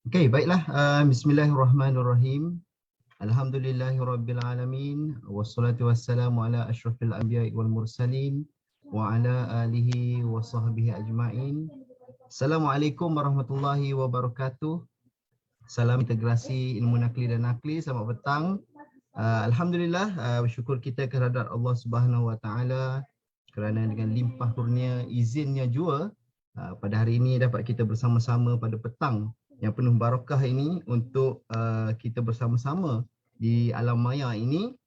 Okey, baiklah. Bismillahirrahmanirrahim. Alhamdulillahirabbil wassalatu wassalamu ala asyrafil anbiya'i wal mursalin wa ala alihi wa sahbihi ajma'in. Assalamualaikum warahmatullahi wabarakatuh. Salam integrasi ilmu nakli dan nakli. Selamat petang. Alhamdulillah, bersyukur kita kehadrat Allah Subhanahu wa taala kerana dengan limpah kurnia izinnya jua pada hari ini dapat kita bersama-sama pada petang yang penuh barakah ini untuk kita bersama-sama di alam maya ini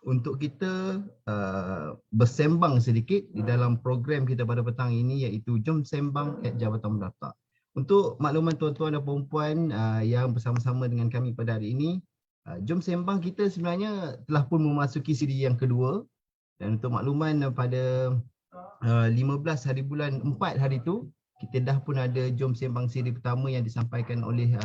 untuk kita bersembang sedikit di dalam program kita pada petang ini, iaitu Jom Sembang at Jabatan Pendaftar. Untuk makluman tuan-tuan dan puan-puan yang bersama-sama dengan kami pada hari ini, Jom Sembang kita sebenarnya telah pun memasuki siri yang kedua, dan untuk makluman pada 15 hari bulan 4 hari itu kita dah pun ada Jom Sembang siri pertama yang disampaikan oleh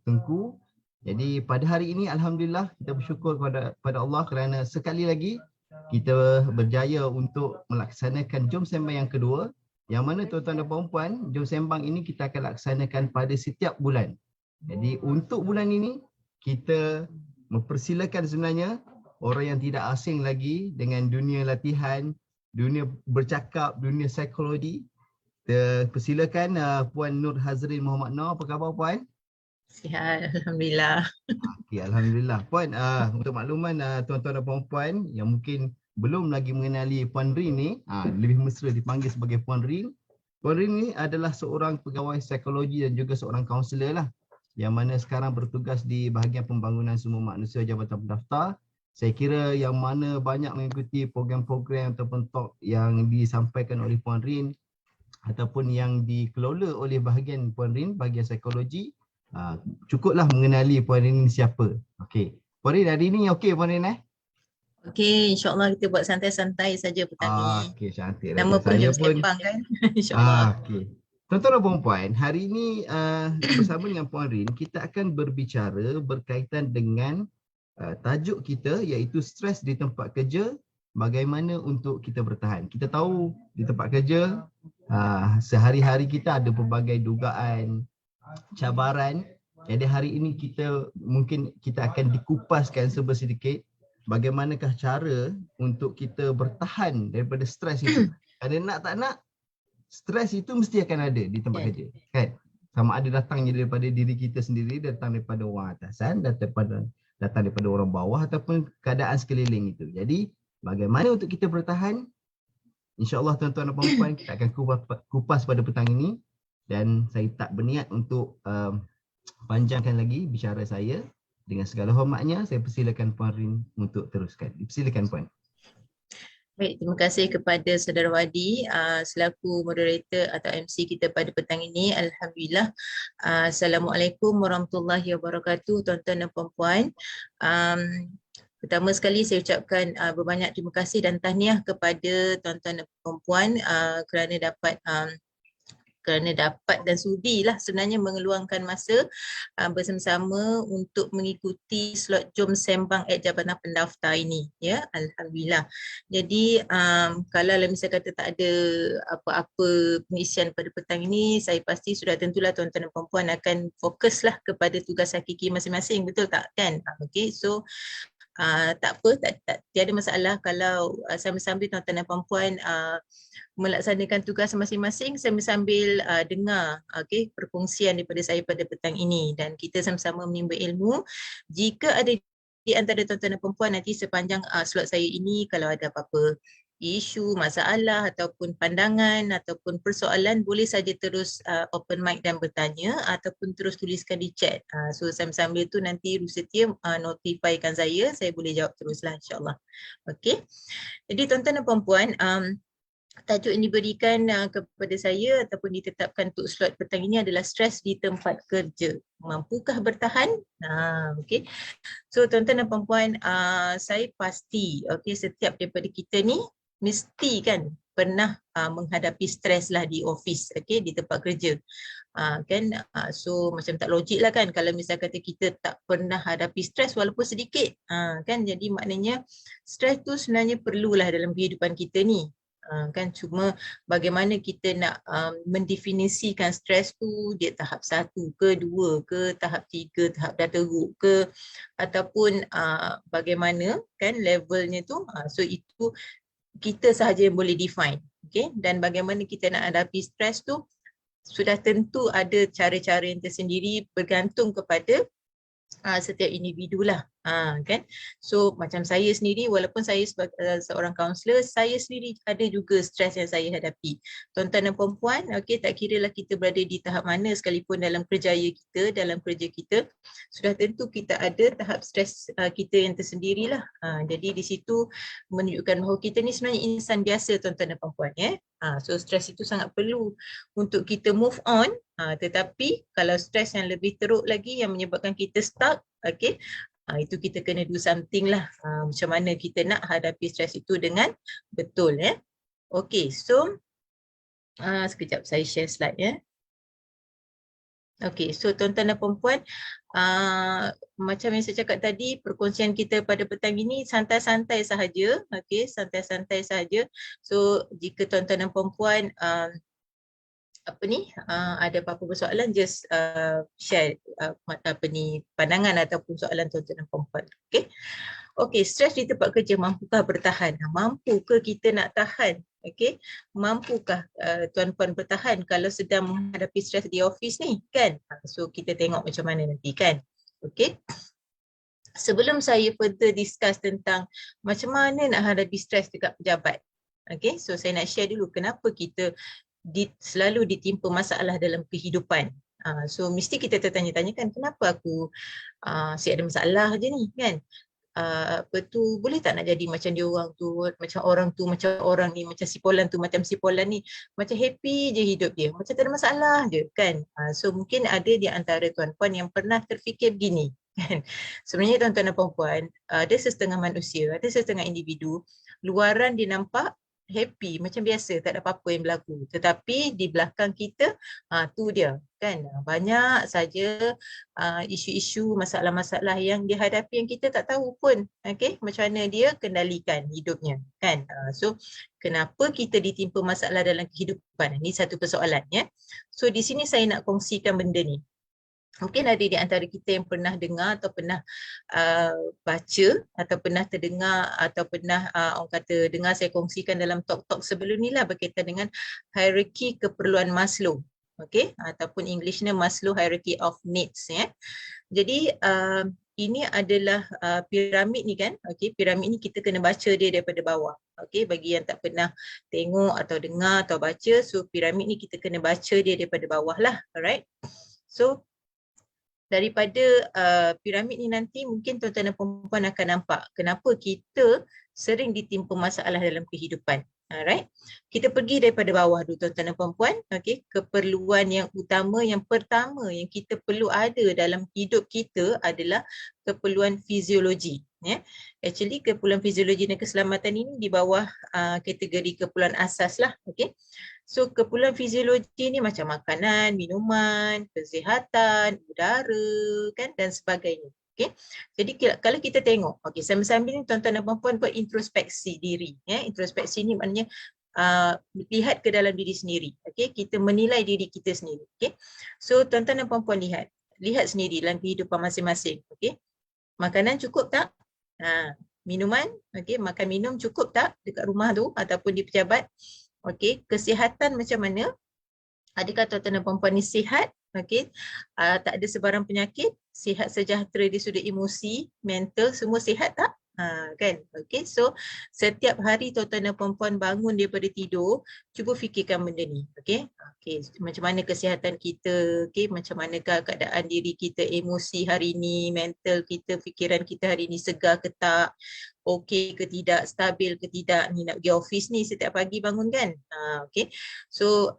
Tengku. Jadi pada hari ini alhamdulillah kita bersyukur pada Allah kerana sekali lagi kita berjaya untuk melaksanakan Jom Sembang yang kedua, yang mana tuan-tuan dan puan-puan, Jom Sembang ini kita akan laksanakan pada setiap bulan. Jadi untuk bulan ini kita mempersilakan sebenarnya orang yang tidak asing lagi dengan dunia latihan, dunia bercakap, dunia psikologi. Persilakan Puan Nur Hazrin Muhammad Noor. Apa khabar Puan? Sihat, Alhamdulillah. Okay, Alhamdulillah. Puan, untuk makluman tuan-tuan dan puan-puan yang mungkin belum lagi mengenali Puan Rin ni, lebih mesra dipanggil sebagai Puan Rin. Puan Rin ni adalah seorang pegawai psikologi dan juga seorang kaunselor lah, yang mana sekarang bertugas di bahagian pembangunan sumber manusia Jabatan Pendaftar. Saya kira yang mana banyak mengikuti program-program ataupun talk yang disampaikan oleh Puan Rin ataupun yang dikelola oleh bahagian Puan Rin, bahagian psikologi, cukuplah mengenali Puan Rin siapa. Okey. Puan Rin hari ni okey Puan Rin Okey, insyaAllah kita buat santai-santai saja petang ni. Okey, cantik. Nama pun Jom Sembang kan, insyaAllah. Okey. Tuan-tuan dan puan-puan, hari ini bersama dengan Puan Rin kita akan berbicara berkaitan dengan tajuk kita, iaitu stres di tempat kerja, bagaimana untuk kita bertahan. Kita tahu di tempat kerja sehari-hari kita ada pelbagai dugaan, cabaran. Jadi hari ini mungkin kita akan dikupaskan sedikit bagaimanakah cara untuk kita bertahan daripada stres itu. Kerana nak tak nak, stres itu mesti akan ada di tempat kerja, kan? Sama ada datangnya daripada diri kita sendiri, datang daripada orang atasan, datang daripada orang bawah ataupun keadaan sekeliling itu. Jadi bagaimana untuk kita bertahan? InsyaAllah tuan-tuan dan puan-puan kita akan kupas pada petang ini, dan saya tak berniat untuk panjangkan lagi bicara saya. Dengan segala hormatnya, saya persilakan Puan Rin untuk teruskan. Persilakan Puan. Baik, terima kasih kepada Saudara Wadi selaku moderator atau MC kita pada petang ini. Alhamdulillah. Assalamualaikum warahmatullahi wabarakatuh, tuan-tuan dan puan-puan. Pertama sekali saya ucapkan berbanyak terima kasih dan tahniah kepada tuan-tuan dan puan-puan kerana dapat dan sudilah sebenarnya mengeluangkan masa bersama-sama untuk mengikuti slot Jom Sembang at Jabatan Pendaftar ini, ya. Alhamdulillah. Jadi kalau misalnya kata tak ada apa-apa pengisian pada petang ini, saya pasti sudah tentulah tuan-tuan dan puan-puan akan fokuslah kepada tugas hakiki masing-masing, betul tak kan? Okey, so tak apa, tiada masalah kalau sambil-sambil tuan-tuan dan puan-puan melaksanakan tugas masing-masing sambil dengar perkongsian daripada saya pada petang ini, dan kita sama-sama menimba ilmu. Jika ada di antara tuan-tuan dan puan-puan nanti sepanjang slot saya ini, kalau ada apa-apa isu, masalah ataupun pandangan ataupun persoalan, boleh saja terus open mic dan bertanya ataupun terus tuliskan di chat. So sambil-sambil tu nanti Rusetia notifykan saya boleh jawab teruslah insyaAllah. Okey. Jadi tuan-tuan dan puan-puan, tajuk yang diberikan kepada saya ataupun ditetapkan untuk slot petang ini adalah stres di tempat kerja. Mampukah bertahan? Okey. So tuan-tuan dan puan-puan, saya pasti setiap daripada kita ni mesti kan pernah menghadapi stres lah di office, di tempat kerja. So macam tak logik lah kan kalau misalnya kata kita tak pernah hadapi stres walaupun sedikit. Kan jadi maknanya stres tu sebenarnya perlulah dalam kehidupan kita ni. Kan cuma bagaimana kita nak mendefinisikan stres tu, dia tahap 1 ke 2 ke tahap 3, tahap dah teruk ke, ataupun bagaimana kan levelnya tu. So itu kita sahaja yang boleh define. Okay? Dan bagaimana kita nak hadapi stres tu sudah tentu ada cara-cara yang tersendiri bergantung kepada setiap individu lah, kan. So macam saya sendiri, walaupun saya sebagai seorang kaunselor, saya sendiri ada juga stres yang saya hadapi. Tuan-tuan dan puan-puan, okey, tak kira lah kita berada di tahap mana sekalipun dalam kerjaya kita, dalam kerja kita, sudah tentu kita ada tahap stres kita yang tersendirilah. Jadi di situ menunjukkan bahawa kita ni sebenarnya insan biasa, tuan-tuan dan puan-puan, ya. So stres itu sangat perlu untuk kita move on. Tetapi kalau stres yang lebih teruk lagi yang menyebabkan kita stuck, okay, itu kita kena do something lah. Macam mana kita nak hadapi stres itu dengan betul, ya. Okay, so sekejap saya share slide, ya. Okay, so tuan-tuan dan puan-puan, macam yang saya cakap tadi, perkongsian kita pada petang ini santai-santai sahaja, okay, santai-santai sahaja. So jika tuan-tuan dan puan-puan ada apa-apa persoalan, just share pandangan ataupun soalan tuan-tuan dan puan-puan. Okay. Okey, stres di tempat kerja mampukah bertahan? Mampu ke kita nak tahan? Okey, mampukah tuan-puan bertahan kalau sedang menghadapi stres di office ni, kan? So kita tengok macam mana nanti, kan? Okey. Sebelum saya further discuss tentang macam mana nak hadapi stres dekat pejabat. Okey, so saya nak share dulu kenapa kita selalu ditimpa masalah dalam kehidupan. So mesti kita tertanya-tanya, kan, kenapa aku asyik ada masalah je ni, kan? Boleh tak nak jadi macam dia orang tu, macam orang tu, macam orang ni, macam si Polan tu, macam si Polan ni, macam happy je hidup dia, macam tak ada masalah je, kan? So mungkin ada di antara tuan-puan yang pernah terfikir begini, kan? Sebenarnya tuan-tuan dan puan-puan, ada setengah manusia, ada setengah individu, luaran dia nampak happy, macam biasa, tak ada apa-apa yang berlaku. Tetapi di belakang kita, tu dia, kan, banyak saja isu-isu, masalah-masalah yang dihadapi yang kita tak tahu pun, okay, macam mana dia kendalikan hidupnya, kan. So kenapa kita ditimpa masalah dalam kehidupan? Ini satu persoalan, ya. So di sini saya nak kongsikan benda ni. Mungkin ada di antara kita yang pernah dengar atau pernah baca atau pernah terdengar atau pernah orang kata dengar saya kongsikan dalam talk-talk sebelum ni lah berkaitan dengan hierarki keperluan Maslow. Okay, ataupun Englishnya Maslow Hierarchy of Needs, ya. Jadi ini adalah piramid ni, kan. Okay, piramid ni kita kena baca dia daripada bawah. Okay, bagi yang tak pernah tengok atau dengar atau baca, so piramid ni kita kena baca dia daripada bawah lah. Alright. So daripada piramid ni nanti mungkin tuan-tuan dan puan-puan akan nampak kenapa kita sering ditimpa masalah dalam kehidupan. Alright. Kita pergi daripada bawah dulu, tuan-tuan dan puan-puan. Okay. Keperluan yang utama, yang pertama yang kita perlu ada dalam hidup kita adalah keperluan fiziologi. Ya. Actually keperluan fiziologi dan keselamatan ini di bawah kategori keperluan asas lah. Okay. So keperluan fiziologi ni macam makanan, minuman, kesihatan, udara, kan, dan sebagainya. Okay. Jadi kalau kita tengok, okay, sambil-sambil ni tuan-tuan dan puan-puan buat introspeksi diri. Ya. Introspeksi ni maknanya lihat ke dalam diri sendiri. Okay. Kita menilai diri kita sendiri. Okay. So tuan-tuan dan puan-puan lihat sendiri dalam kehidupan masing-masing. Okay. Makanan cukup tak? Minuman, okay, makan minum cukup tak dekat rumah tu ataupun di pejabat? Okey, kesihatan macam mana? Adakah tuan-tuan dan puan-puan ni sihat? Okey, tak ada sebarang penyakit, sihat sejahtera di sudut emosi, mental, semua sihat tak? Kan? Okey, so setiap hari tuan-tuan dan puan-puan bangun daripada tidur, cuba fikirkan benda ni. Okey, macam mana kesihatan kita? Okey, macam manakah keadaan diri kita, emosi hari ni, mental kita, fikiran kita hari ni segar ke tak? Okey ke tidak, stabil ke tidak, ni nak pergi office ni setiap pagi bangun, kan. Okey, so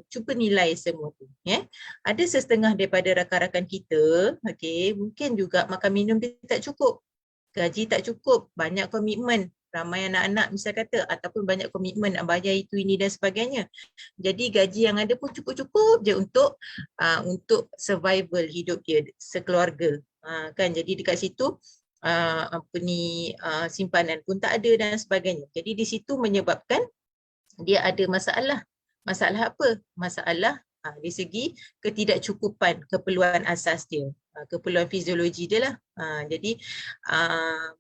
cuba nilai semua tu, ya. Ada setengah daripada rakan-rakan kita, okey, mungkin juga makan minum dia tak cukup, gaji tak cukup, banyak komitmen, ramai anak-anak misal kata, ataupun banyak komitmen nak bayar itu ini dan sebagainya. Jadi gaji yang ada pun cukup-cukup je untuk survival hidup dia sekeluarga, kan. Jadi dekat situ simpanan pun tak ada dan sebagainya. Jadi di situ menyebabkan dia ada masalah. Masalah apa? Masalah dari segi ketidakcukupan keperluan asas dia, keperluan fiziologi dia lah. Jadi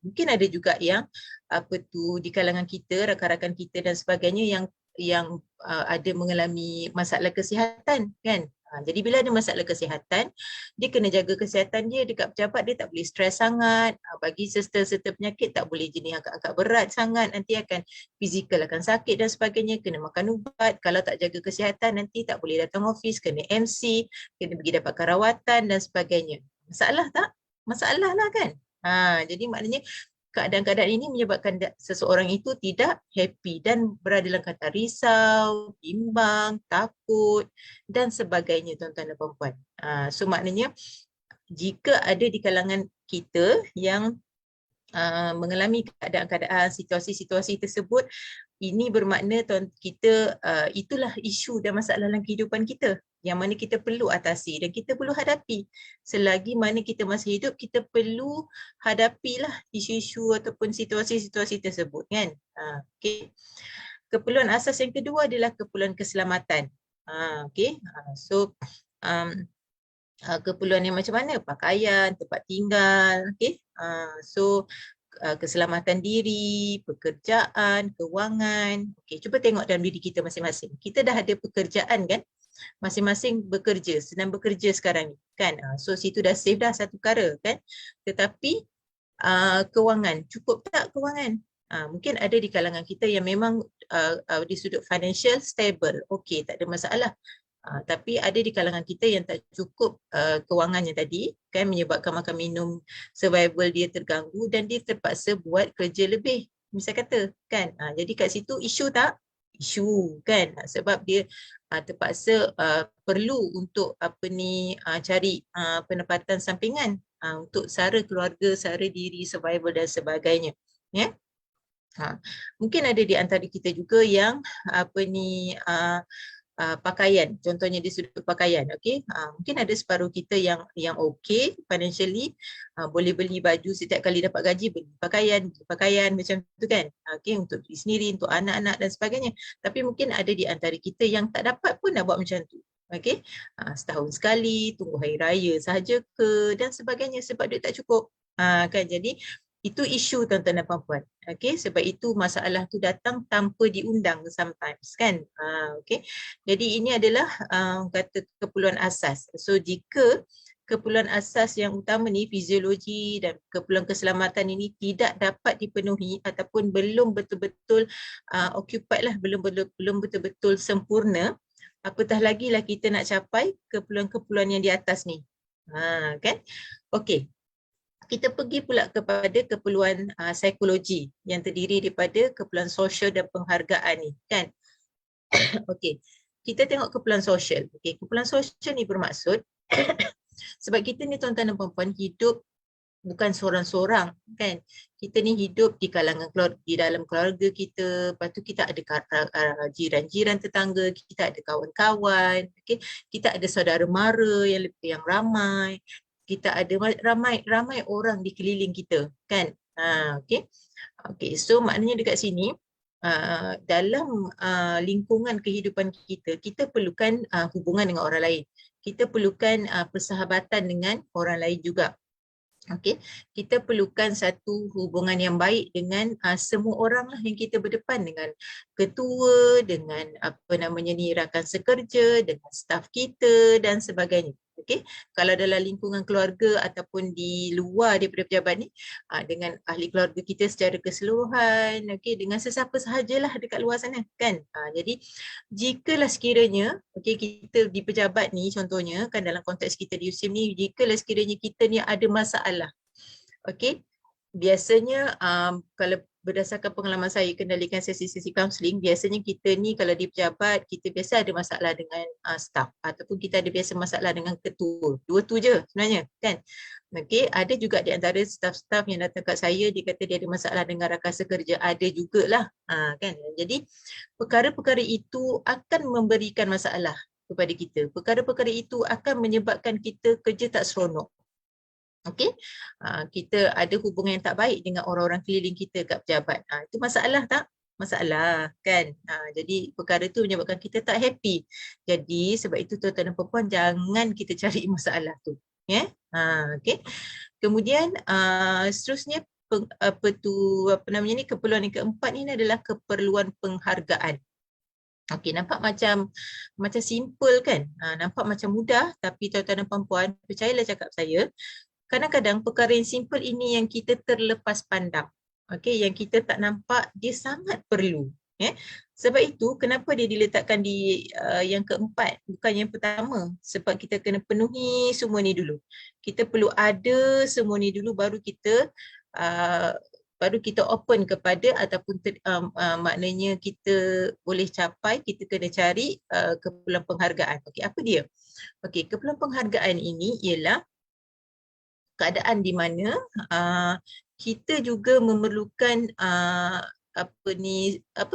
mungkin ada juga yang apa tu di kalangan kita, rakan-rakan kita dan sebagainya yang ada mengalami masalah kesihatan kan. Jadi bila ada masalah kesihatan, dia kena jaga kesihatan dia dekat pejabat, dia tak boleh stres sangat. Bagi serta-serta penyakit tak boleh jenis angkat-angkat berat sangat, nanti akan fizikal akan sakit dan sebagainya, kena makan ubat. Kalau tak jaga kesihatan nanti tak boleh datang office, kena MC, kena pergi dapatkan rawatan dan sebagainya. Masalah tak? Masalah lah kan. Jadi maknanya keadaan-keadaan ini menyebabkan seseorang itu tidak happy dan berada dalam kata risau, bimbang, takut dan sebagainya tuan-tuan dan puan-puan. So maknanya jika ada di kalangan kita yang mengalami keadaan-keadaan situasi-situasi tersebut, ini bermakna kita itulah isu dan masalah dalam kehidupan kita yang mana kita perlu atasi dan kita perlu hadapi. Selagi mana kita masih hidup, kita perlu hadapilah isu-isu ataupun situasi-situasi tersebut kan. Okay. Keperluan asas yang kedua adalah keperluan keselamatan. Okay. So keperluan yang macam mana? Pakaian, tempat tinggal, okay. So keselamatan diri, pekerjaan, kewangan. Okay, cuba tengok dalam diri kita masing-masing. Kita dah ada pekerjaan kan? Masing-masing bekerja, sedang bekerja sekarang ni kan. So situ dah save dah satu perkara kan. Tetapi kewangan, cukup tak kewangan? Mungkin ada di kalangan kita yang memang di sudut financial stable, okey, tak ada masalah. Tapi ada di kalangan kita yang tak cukup kewangannya tadi kan, menyebabkan makan minum survival dia terganggu dan dia terpaksa buat kerja lebih, misal kata kan. Jadi kat situ isu tak? Isu kan, sebab dia terpaksa perlu untuk cari pendapatan sampingan untuk sara keluarga, sara diri, survival dan sebagainya ya. Mungkin ada di antara kita juga yang pakaian, contohnya di sudut pakaian, okey. Mungkin ada separuh kita yang okey financially, boleh beli baju setiap kali dapat gaji, beli pakaian macam tu kan. Okey, untuk diri sendiri, untuk anak-anak dan sebagainya. Tapi mungkin ada di antara kita yang tak dapat pun nak buat macam tu. Okey. Setahun sekali, tunggu hari raya sahaja ke dan sebagainya sebab duit tak cukup. Kan, jadi itu isu tuan-tuan dan puan-puan. Okay, sebab itu masalah tu datang tanpa diundang sometimes kan. Okay, jadi ini adalah kata keperluan asas. So jika keperluan asas yang utama ni, fiziologi dan keperluan keselamatan ini tidak dapat dipenuhi ataupun belum betul-betul occupied lah, belum betul-betul sempurna, apatah lagi lah kita nak capai keperluan-keperluan yang di atas ni. Kan? Okay. Kita pergi pula kepada keperluan psikologi yang terdiri daripada keperluan sosial dan penghargaan ni kan. Okey, kita tengok keperluan sosial. Okey, keperluan sosial ni bermaksud sebab kita ni tuan-tuan dan puan-puan hidup bukan seorang-seorang kan. Kita ni hidup di kalangan di dalam keluarga kita, lepas tu kita ada jiran-jiran tetangga, kita ada kawan-kawan, okey. Kita ada saudara mara yang ramai. Kita ada ramai orang di keliling kita kan. Okey, so maknanya dekat sini dalam lingkungan kehidupan kita, kita perlukan hubungan dengan orang lain. Kita perlukan persahabatan dengan orang lain juga. Okey, kita perlukan satu hubungan yang baik dengan semua orang lah yang kita berdepan, dengan ketua, dengan rakan sekerja, dengan staf kita dan sebagainya. Okey, kalau dalam lingkungan keluarga ataupun di luar daripada pejabat ni, dengan ahli keluarga kita secara keseluruhan, okey, dengan sesiapa sahajalah dekat luar sana kan. Jadi jikalah sekiranya kita di pejabat ni contohnya kan, dalam konteks kita di USIM ni, jikalah sekiranya kita ni ada masalah, okey, biasanya kalau berdasarkan pengalaman saya kendalikan sesi-sesi kaunseling, biasanya kita ni kalau di pejabat, kita biasa ada masalah dengan staff ataupun kita ada biasa masalah dengan ketua. Dua tu je sebenarnya kan. Okey, ada juga di antara staff-staff yang datang kat saya, dia kata dia ada masalah dengan rakan sekerja, ada jugalah kan. Jadi perkara-perkara itu akan memberikan masalah kepada kita. Perkara-perkara itu akan menyebabkan kita kerja tak seronok. Okey, kita ada hubungan yang tak baik dengan orang-orang keliling kita kat pejabat. Itu masalah tak? masalah kan. Jadi perkara tu menyebabkan kita tak happy. Jadi sebab itu tuan-tuan dan puan jangan kita cari masalah tu. Ya. Okey. Kemudian seterusnya apa namanya ni, keperluan yang keempat ni adalah keperluan penghargaan. Okey, nampak macam simple kan? Nampak macam mudah, tapi tuan-tuan dan puan-puan, percayalah cakap saya, kadang-kadang perkara yang simple ini yang kita terlepas pandang. Okey, yang kita tak nampak dia sangat perlu. Sebab itu kenapa dia diletakkan di yang keempat, bukan yang pertama. Sebab kita kena penuhi semua ni dulu. Kita perlu ada semua ni dulu baru kita open kepada ataupun maknanya kita boleh capai, kita kena cari keperluan penghargaan. Okey, apa dia? Okey, keperluan penghargaan ini ialah keadaan di mana kita juga memerlukan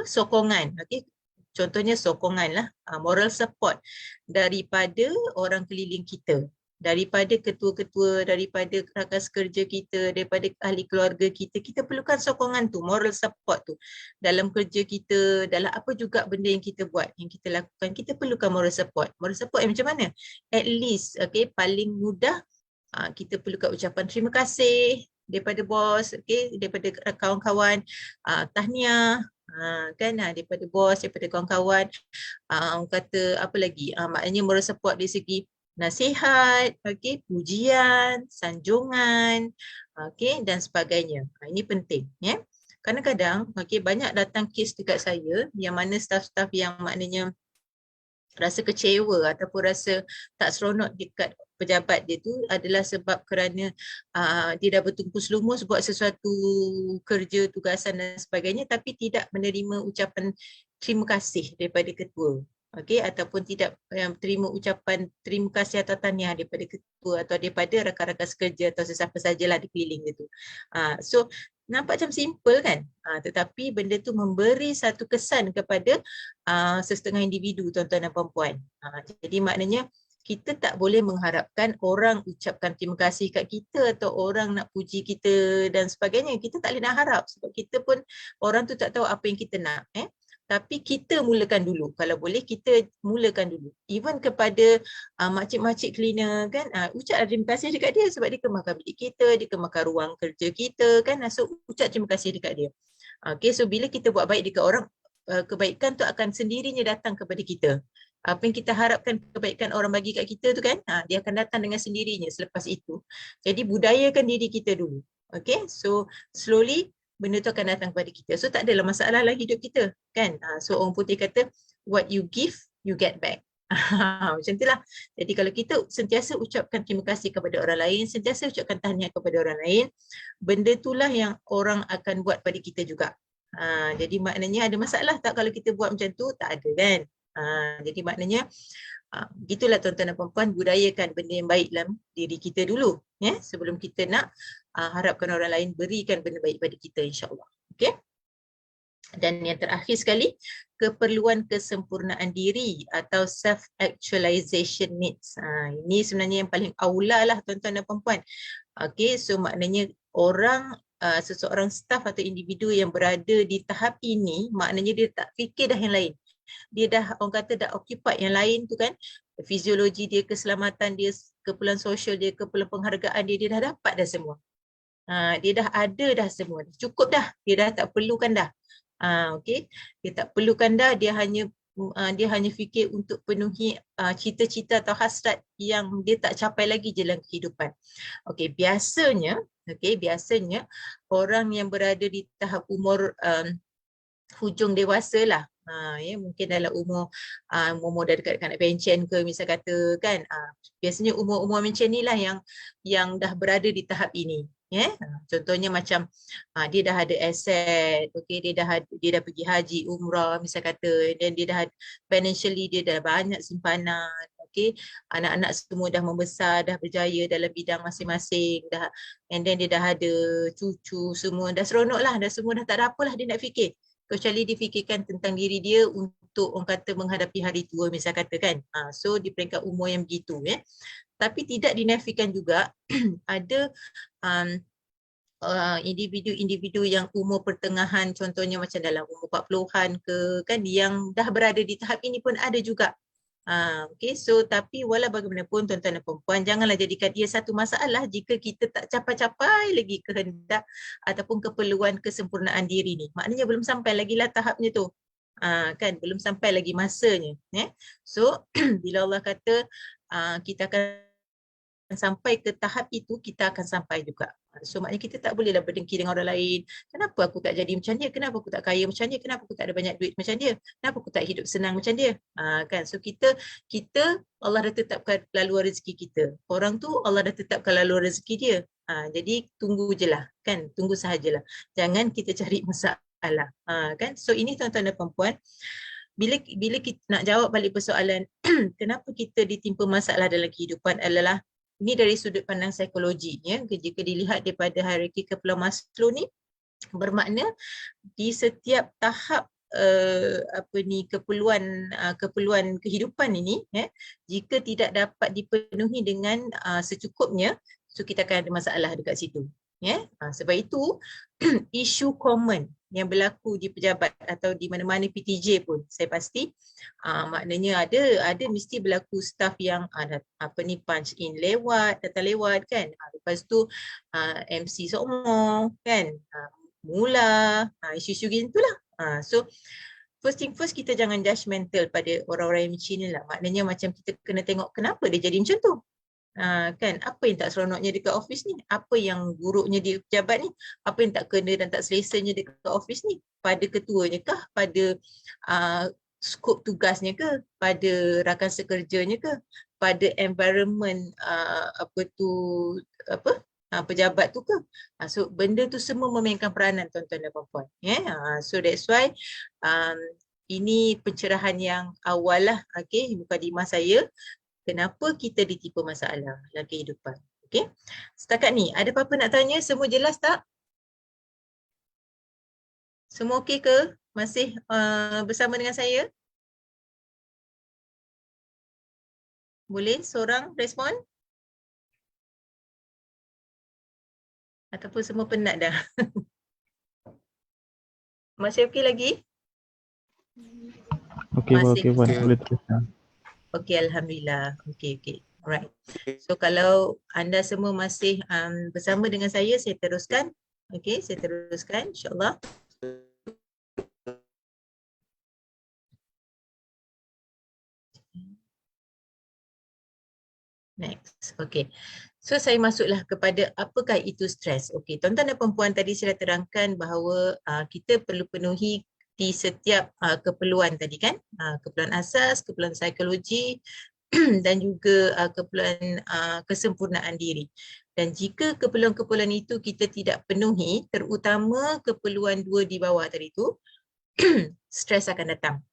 sokongan. Okey, contohnya sokongan lah, moral support daripada orang keliling kita, daripada ketua-ketua, daripada rakan sekerja kita, daripada ahli keluarga kita. Kita perlukan sokongan tu, moral support tu. Dalam kerja kita, dalam apa juga benda yang kita buat, yang kita lakukan, kita perlukan moral support. Moral support yang macam mana? At least, okay, paling mudah kita perlukan ucapan terima kasih daripada bos, okay, daripada kawan-kawan, tahniah, kan, daripada bos, daripada kawan-kawan, kata apa lagi, maknanya moral support dari segi nasihat, okay, pujian, sanjungan, okay, dan sebagainya. Ini penting, ya. Kadang-kadang, okay, banyak datang kes dekat saya yang mana staf-staf yang maknanya rasa kecewa ataupun rasa tak seronok dekat pejabat dia tu adalah sebab kerana dia dah bertungkus lumus buat sesuatu kerja, tugasan dan sebagainya, tapi tidak menerima ucapan terima kasih daripada ketua. Okey, ataupun tidak terima ucapan terima kasih atau tahniah daripada ketua atau daripada rakan-rakan sekerja atau sesiapa sajalah di keliling itu. So nampak macam simple kan? Tetapi benda tu memberi satu kesan kepada sesetengah individu, tuan-tuan dan puan-puan. Jadi maknanya kita tak boleh mengharapkan orang ucapkan terima kasih kat kita atau orang nak puji kita dan sebagainya. Kita tak boleh nak harap sebab kita pun orang tu tak tahu apa yang kita nak. Tapi kita mulakan dulu. Kalau boleh kita mulakan dulu. Even kepada makcik-makcik cleaner kan, ucap terima kasih dekat dia sebab dia kemaskan bilik kita, dia kemaskan ruang kerja kita kan. So ucap terima kasih dekat dia. Okay, so bila kita buat baik dekat orang, kebaikan tu akan sendirinya datang kepada kita. Apa yang kita harapkan kebaikan orang bagi kat kita tu kan, dia akan datang dengan sendirinya selepas itu. Jadi budayakan diri kita dulu. Okay, so slowly benda tu akan datang kepada kita. So tak adalah masalah lah hidup kita kan. So orang putih kata what you give you get back. Macam itulah. Jadi kalau kita sentiasa ucapkan terima kasih kepada orang lain, sentiasa ucapkan tahniah kepada orang lain, benda itulah yang orang akan buat pada kita juga. Jadi maknanya ada masalah tak kalau kita buat macam tu? Tak ada kan. Jadi maknanya gitulah tuan-tuan dan puan-puan, budayakan benda yang baik dalam diri kita dulu, ya, sebelum kita nak harapkan orang lain berikan benda baik pada kita, insya-Allah. Okey. Dan yang terakhir sekali, keperluan kesempurnaan diri atau self actualization needs. Ini sebenarnya yang paling aula lah tuan-tuan dan puan-puan. Okey, so maknanya orang seseorang staf atau individu yang berada di tahap ini, maknanya dia tak fikir dah yang lain. Dia dah, orang kata dah occupied yang lain tu kan, fiziologi dia, keselamatan dia, keperluan sosial dia, keperluan penghargaan dia, dia dah dapat dah semua. Dia dah ada dah semua, cukup dah, dia dah tak perlukan dah. Okay, dia tak perlukan dah, dia hanya fikir untuk penuhi cita-cita atau hasrat yang dia tak capai lagi dalam kehidupan. Okay, biasanya orang yang berada di tahap umur hujung dewasa lah, ya, mungkin dalam umur dah dekat nak pencen ke misal kata kan, biasanya umur-umur macam ni lah yang dah berada di tahap ini. Contohnya macam dia dah ada aset, okay, dia dah pergi haji, umrah misal kata, dan dia dah financially dia dah banyak simpanan, okay, anak-anak semua dah membesar, dah berjaya dalam bidang masing-masing, dah, and then dia dah ada cucu semua, dah seronok lah, dah semua dah tak ada apalah dia nak fikir, kecuali difikirkan tentang diri dia untuk orang kata menghadapi hari tua misal kata kan. So di peringkat umur yang begitu, ya. Tapi tidak dinafikan juga ada individu-individu yang umur pertengahan, contohnya macam dalam umur 40-an ke, kan, yang dah berada di tahap ini pun ada juga. Okay, so tapi walau bagaimanapun tuan-tuan dan puan-puan, janganlah jadikan ia satu masalah jika kita tak capai-capai lagi kehendak ataupun keperluan kesempurnaan diri ni. Maknanya belum sampai lagi lah tahapnya tu. Kan, belum sampai lagi masanya. So bila Allah kata kita akan sampai ke tahap itu, kita akan sampai juga. So maknanya kita tak bolehlah berdengki dengan orang lain. Kenapa aku tak jadi macam dia? Kenapa aku tak kaya macam dia? Kenapa aku tak ada banyak duit macam dia? Kenapa aku tak hidup senang macam dia? Kan, so kita Allah dah tetapkan laluan rezeki kita. Orang tu Allah dah tetapkan laluan rezeki dia. Jadi tunggu je lah, kan? Tunggu sahajalah. Jangan kita cari masalah. Kan? So ini tuan-tuan dan puan-puan, bila kita nak jawab balik persoalan kenapa kita ditimpa masalah dalam kehidupan adalah ini dari sudut pandang psikologi, ya. Jika dilihat daripada hierarki keperluan Maslow ni, bermakna di setiap tahap keperluan kehidupan ini, jika tidak dapat dipenuhi dengan secukupnya, so kita akan ada masalah dekat situ. Sebab itu isu common yang berlaku di pejabat atau di mana-mana PTJ pun saya pasti maknanya ada mesti berlaku staff yang punch in lewat, datang lewat, kan. Lepas tu MC semua, kan, mula isu-isu gitulah. So first thing first, kita jangan judgemental pada orang-orang yang macam ni lah. Maknanya macam kita kena tengok kenapa dia jadi macam tu. Kan, apa yang tak seronoknya dekat office ni, apa yang buruknya di pejabat ni, apa yang tak kena dan tak selesanya dekat office ni, pada ketuanya kah, pada skop tugasnya ke, pada rakan sekerjanya ke, pada environment pejabat tu ke. So benda tu semua memainkan peranan, tuan-tuan dan puan-puan. So that's why ini pencerahan yang awal lah, mukadimah saya. Kenapa kita ditipu masalah dalam kehidupan. Okay. Setakat ni, ada apa-apa nak tanya? Semua jelas tak? Semua okey ke? Masih bersama dengan saya? Boleh seorang respon? Ataupun semua penat dah? Masih okey lagi? Okey, boleh teruskan. Okey, alhamdulillah. Okey. Alright. So kalau anda semua masih bersama dengan saya teruskan. Okey, saya teruskan insya-Allah. Next. Okey. So saya masuklah kepada apakah itu stres. Okey, tuan-tuan dan puan-puan, tadi saya dah terangkan bahawa kita perlu penuhi di setiap keperluan tadi, kan, keperluan asas, keperluan psikologi dan juga keperluan kesempurnaan diri. Dan jika keperluan-keperluan itu kita tidak penuhi, terutama keperluan dua di bawah tadi itu, stres akan datang.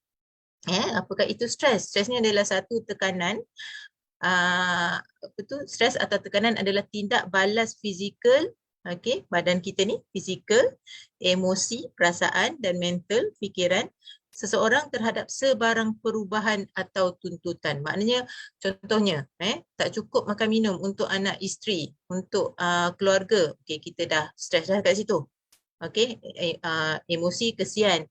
Apakah itu stres? Stres ni adalah satu tekanan. Stres atau tekanan adalah tindak balas fizikal, badan kita ni, fizikal, emosi, perasaan dan mental, fikiran seseorang terhadap sebarang perubahan atau tuntutan. Maknanya contohnya, tak cukup makan minum untuk anak isteri, untuk keluarga, kita dah stres dah kat situ. Emosi, kesian.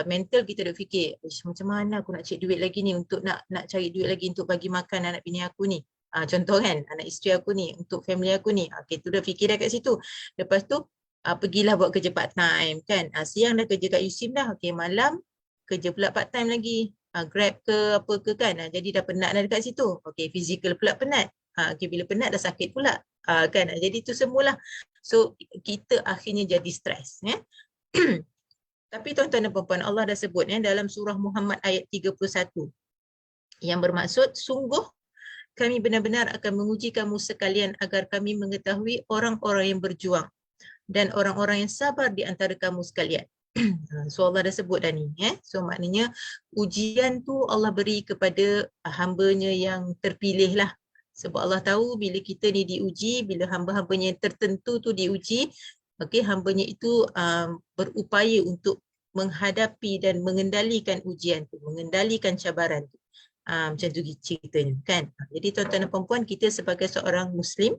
Mental, kita dah fikir macam mana aku nak cari duit lagi ni untuk nak cari duit lagi untuk bagi makan anak bini aku ni, contoh kan, anak isteri aku ni, untuk family aku ni. Tu dah fikir dah kat situ. Lepas tu pergilah buat kerja part time, kan, siang dah kerja kat USIM dah, malam kerja pula part time lagi, Grab ke apa ke, kan, jadi dah penat dah dekat situ. Fizikal pula penat, bila penat dah sakit pula, kan, jadi tu semualah. So kita akhirnya jadi stres, Tapi tuan-tuan dan puan-puan, Allah dah sebut dalam surah Muhammad ayat 31 yang bermaksud, sungguh kami benar-benar akan menguji kamu sekalian agar kami mengetahui orang-orang yang berjuang dan orang-orang yang sabar di antara kamu sekalian. So Allah dah sebut dah ni. So maknanya ujian tu Allah beri kepada hamba-Nya yang terpilih lah. Sebab Allah tahu bila kita ni diuji, bila hamba-hambanya yang tertentu tu diuji, hambanya itu berupaya untuk menghadapi dan mengendalikan ujian tu, mengendalikan cabaran tu. Macam tu ceritanya kan. Jadi tuan-tuan dan puan-puan, kita sebagai seorang Muslim,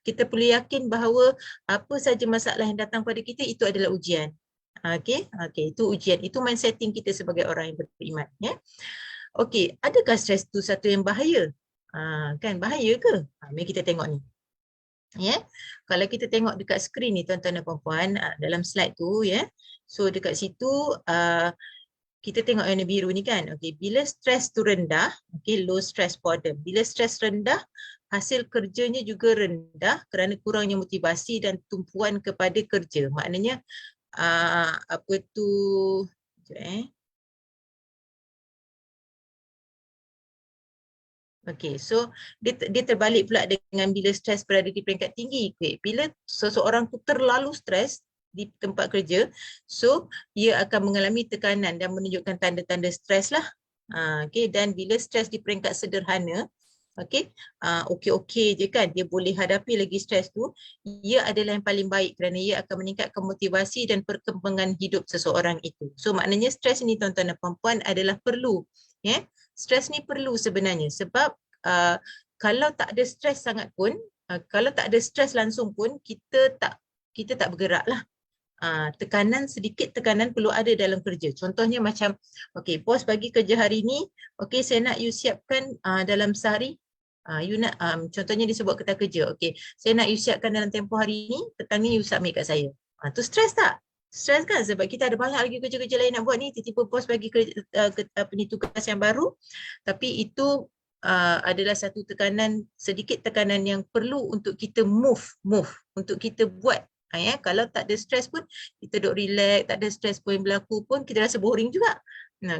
kita perlu yakin bahawa apa saja masalah yang datang pada kita itu adalah ujian. Okey, itu ujian. Itu mind setting kita sebagai orang yang beriman. Ya. Okey, adakah stres itu satu yang bahaya? Kan bahaya ke? Mari kita tengok ni. Ya, kalau kita tengok dekat skrin ni tuan-tuan dan puan-puan, dalam slide tu ya. So dekat situ kita tengok warna biru ni kan. Okey, bila stres tu rendah, okey, low stress boredom. Bila stres rendah, hasil kerjanya juga rendah kerana kurangnya motivasi dan tumpuan kepada kerja. Maknanya apa tu, sekejap. Okey, so dia terbalik pula dengan bila stres berada di peringkat tinggi. Okay. Bila seseorang tu terlalu stres di tempat kerja, so ia akan mengalami tekanan dan menunjukkan tanda-tanda stres lah. Okay. Dan bila stres di peringkat sederhana, okey, okey-okey je kan, dia boleh hadapi lagi stres tu, ia adalah yang paling baik kerana ia akan meningkatkan motivasi dan perkembangan hidup seseorang itu. So maknanya stres ni tuan-tuan dan puan-puan adalah perlu. Ya. Stres ni perlu sebenarnya sebab kalau tak ada stres sangat pun, kalau tak ada stres langsung pun, kita tak bergerak lah. Sedikit tekanan perlu ada dalam kerja. Contohnya macam, okey, bos bagi kerja hari ni, okey, saya nak you siapkan dalam sehari, you nak, contohnya dia sebut kertas kerja, okey, saya nak you siapkan dalam tempoh hari ni, petang ni you submit kat saya. Tu stres tak? Stres kan, sebab kita ada banyak lagi kerja-kerja lain nak buat ni, tiba-tiba bos bagi tugas yang baru, tapi itu adalah satu tekanan, sedikit tekanan yang perlu untuk kita move, untuk kita buat. Ya, kalau tak ada stres pun, kita duduk relax, tak ada stres pun yang berlaku pun, kita rasa boring juga.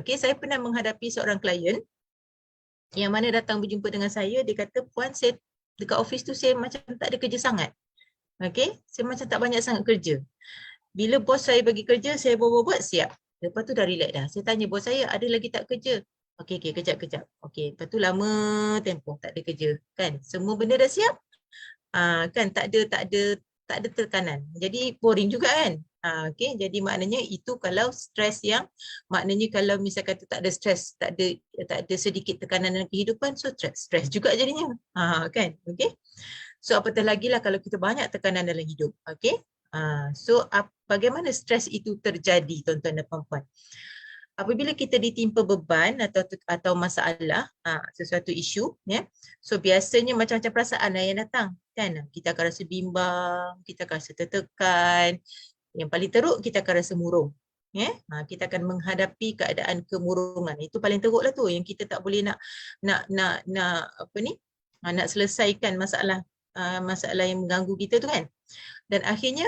Okay, saya pernah menghadapi seorang klien yang mana datang berjumpa dengan saya, dia kata, puan, saya dekat office tu saya macam tak ada kerja sangat. Okay, saya macam tak banyak sangat kerja. Bila bos saya bagi kerja, saya buat siap. Lepas tu dah relax dah. Saya tanya bos saya, ada lagi tak kerja? Okey, kejap. Okey, lepas tu lama tempoh tak ada kerja. Kan? Semua benda dah siap. Kan tak ada tekanan. Jadi boring juga kan? Okey, jadi maknanya itu kalau stres yang, maknanya kalau misal kata tak ada stres, tak ada sedikit tekanan dalam kehidupan, so stres juga jadinya. Kan? Okey. So apatah lagi lah kalau kita banyak tekanan dalam hidup. Okey. So bagaimana stres itu terjadi tuan-tuan dan puan-puan? Apabila kita ditimpa beban atau masalah, sesuatu isu, ya. So biasanya macam-macam perasaan yang datang, kan? Kita akan rasa bimbang, kita akan rasa tertekan. Yang paling teruk kita akan rasa murung. Ya, kita akan menghadapi keadaan kemurungan. Itu paling teruk lah tu, yang kita tak boleh nak selesaikan masalah yang mengganggu kita tu kan. Dan akhirnya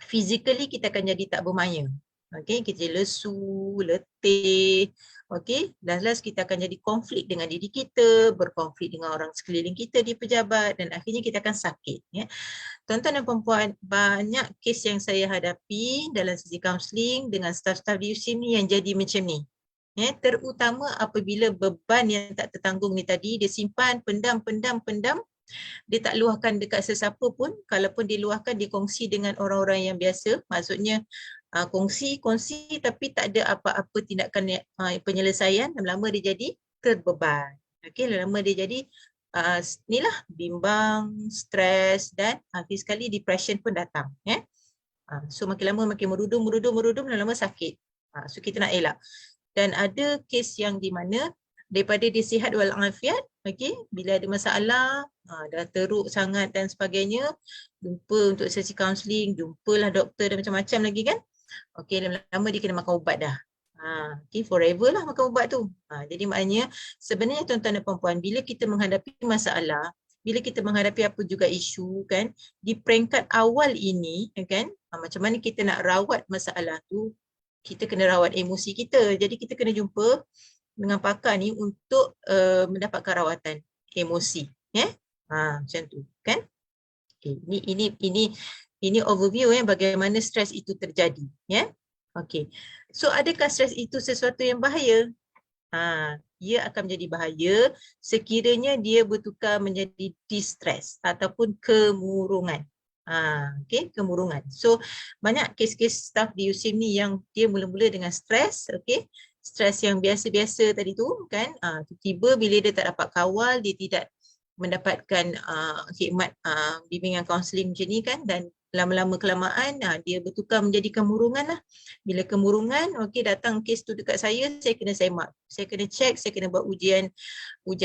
physically kita akan jadi tak bermaya. Okey, kita lesu, letih. Okey, dan last kita akan jadi konflik dengan diri kita, berkonflik dengan orang sekeliling kita di pejabat, dan akhirnya kita akan sakit. Ya. Tuan-tuan dan puan-puan, banyak kes yang saya hadapi dalam sesi kaunseling dengan staf-staf di USIM ni yang jadi macam ni. Ya, terutama apabila beban yang tak tertanggung ni tadi, dia simpan, pendam, dia tak luahkan dekat sesiapa pun. Kalaupun dia luahkan, dia kongsi dengan orang-orang yang biasa. Maksudnya kongsi tapi tak ada apa-apa tindakan penyelesaian. Lama-lama dia jadi terbeban. Okey, lama-lama dia jadi inilah bimbang, stres, dan akhir sekali depression pun datang. So makin lama makin merudum, lama-lama sakit. So kita nak elak. Dan ada kes yang di mana daripada dia sihat walafiat, okey, bila ada masalah, dah teruk sangat dan sebagainya, jumpa untuk sesi kaunseling, jumpalah doktor dan macam-macam lagi kan. Okey, lama-lama dia kena makan ubat dah. Okay, forever lah makan ubat tu. Jadi maknanya sebenarnya tuan-tuan dan puan-puan, bila kita menghadapi masalah, bila kita menghadapi apa juga isu kan, di peringkat awal ini kan, macam mana kita nak rawat masalah tu, kita kena rawat emosi kita. Jadi kita kena jumpa dengan pakar ni untuk mendapatkan rawatan emosi. Macam tu kan. Okay, ini overview bagaimana stres itu terjadi. Okay. So adakah stres itu sesuatu yang bahaya? Ia akan menjadi bahaya sekiranya dia bertukar menjadi distress ataupun kemurungan. Okay, kemurungan. So banyak kes-kes staff di USIM ni yang dia mula-mula dengan stres, okay, stres yang biasa-biasa tadi tu kan, tiba-tiba bila dia tak dapat kawal, dia tidak mendapatkan khidmat bimbingan kaunseling macam ni kan, dan lama-lama kelamaan dia bertukar menjadi kemurungan lah. Bila kemurungan, okey, datang kes tu dekat saya kena semak, saya kena check, saya kena buat ujian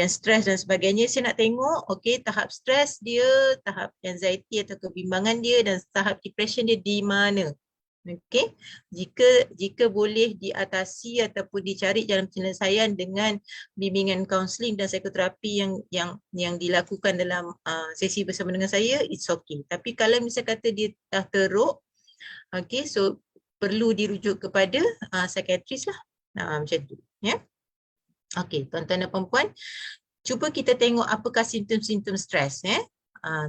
stres dan sebagainya. Saya nak tengok okey, tahap stres dia, tahap anxiety atau kebimbangan dia dan tahap depression dia di mana. Okey, jika boleh diatasi ataupun dicari jalan penyelesaian dengan bimbingan kaunseling dan psikoterapi yang dilakukan dalam sesi bersama dengan saya, it's okay. Tapi kalau misalnya kata dia dah teruk, okey, so perlu dirujuk kepada psikiatris lah, macam tu ya. Okey, tuan-tuan dan puan-puan, cuba kita tengok apakah simptom-simptom stres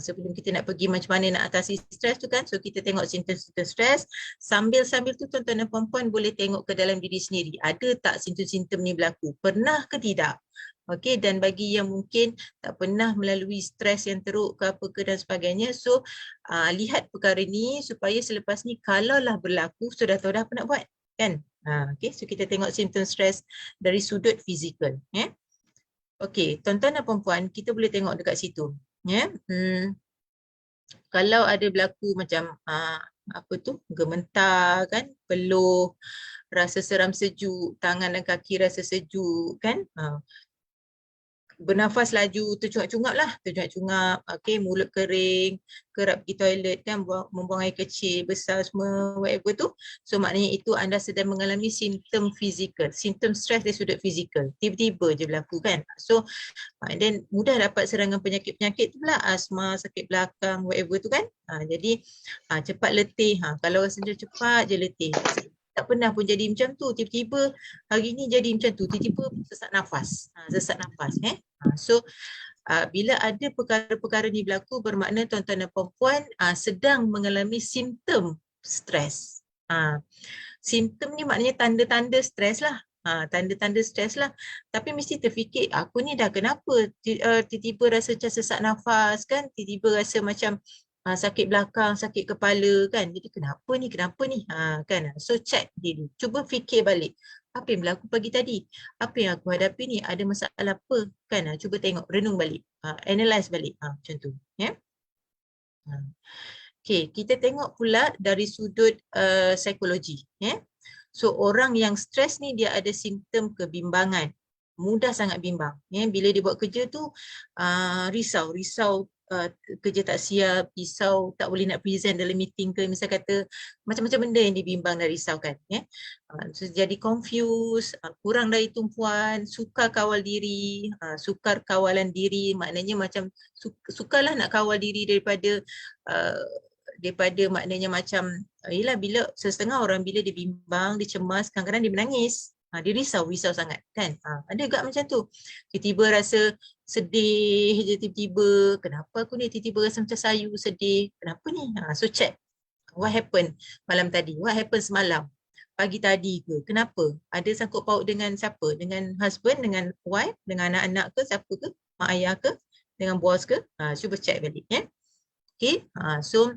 sebelum kita nak pergi macam mana nak atasi stres tu kan. So kita tengok simptom-simptom stres, sambil tu tuan-tuan dan puan-puan boleh tengok ke dalam diri sendiri, ada tak simptom-simptom ni berlaku, pernah ke tidak. Okey, dan bagi yang mungkin tak pernah melalui stres yang teruk ke apa ke dan sebagainya, so lihat perkara ni supaya selepas ni kalaulah berlaku sudah tahu dah apa nak buat kan. Okey, so kita tengok simptom stres dari sudut fizikal ya. Okey, tuan-tuan dan puan-puan, kita boleh tengok dekat situ ya. Kalau ada berlaku macam apa tu, gementar kan, peluh, rasa seram sejuk, tangan dan kaki rasa sejuk kan, bernafas laju, tercungap-cungap lah, tercungap-cungap, okey, mulut kering, kerap pergi toilet kan, membuang air kecil, besar semua, whatever tu. So maknanya itu anda sedang mengalami simptom fizikal, simptom stres dari sudut fizikal, tiba-tiba je berlaku kan. So then mudah dapat serangan penyakit-penyakit tu pula, asma, sakit belakang, whatever tu kan. Jadi cepat letih, kalau rasa cepat je letih. Tak pernah pun jadi macam tu, tiba-tiba hari ni jadi macam tu, tiba-tiba sesak nafas, So bila ada perkara-perkara ni berlaku, bermakna tuan-tuan dan puan-puan sedang mengalami simptom stres. Simptom ni maknanya tanda-tanda stres lah. Tanda-tanda stres lah. Tapi mesti terfikir, aku ni dah kenapa tiba-tiba rasa macam sesak nafas kan, tiba-tiba rasa macam sakit belakang, sakit kepala kan. Jadi kenapa ni kan. So check diri, cuba fikir balik, apa yang berlaku pagi tadi, apa yang aku hadapi ni, ada masalah apa kan. Cuba tengok, renung balik, analyse balik, macam tu ya. Okay, kita tengok pula dari sudut psikologi ya. So orang yang stres ni dia ada simptom kebimbangan, mudah sangat bimbang ya. Bila dia buat kerja tu risau, kerja tak siap, risau tak boleh nak present dalam meeting ke, misal kata macam-macam benda yang dibimbang dan risaukan ya. So, jadi confused, kurang dari tumpuan, sukar kawal diri, sukar kawalan diri, maknanya macam sukarlah nak kawal diri daripada maknanya macam yelah, bila setengah orang bila dia bimbang, dia cemas, kadang-kadang dia menangis. Dia risau sangat kan. Ada juga macam tu, tiba-tiba rasa sedih je, tiba-tiba kenapa aku ni tiba-tiba rasa macam sayu, sedih, kenapa ni. So check, what happened malam tadi, what happened semalam, pagi tadi ke, kenapa, ada sangkut paut dengan siapa, dengan husband, dengan wife, dengan anak-anak ke, siapa ke, mak ayah ke, dengan bos ke. Cuba check balik ya. Okay, so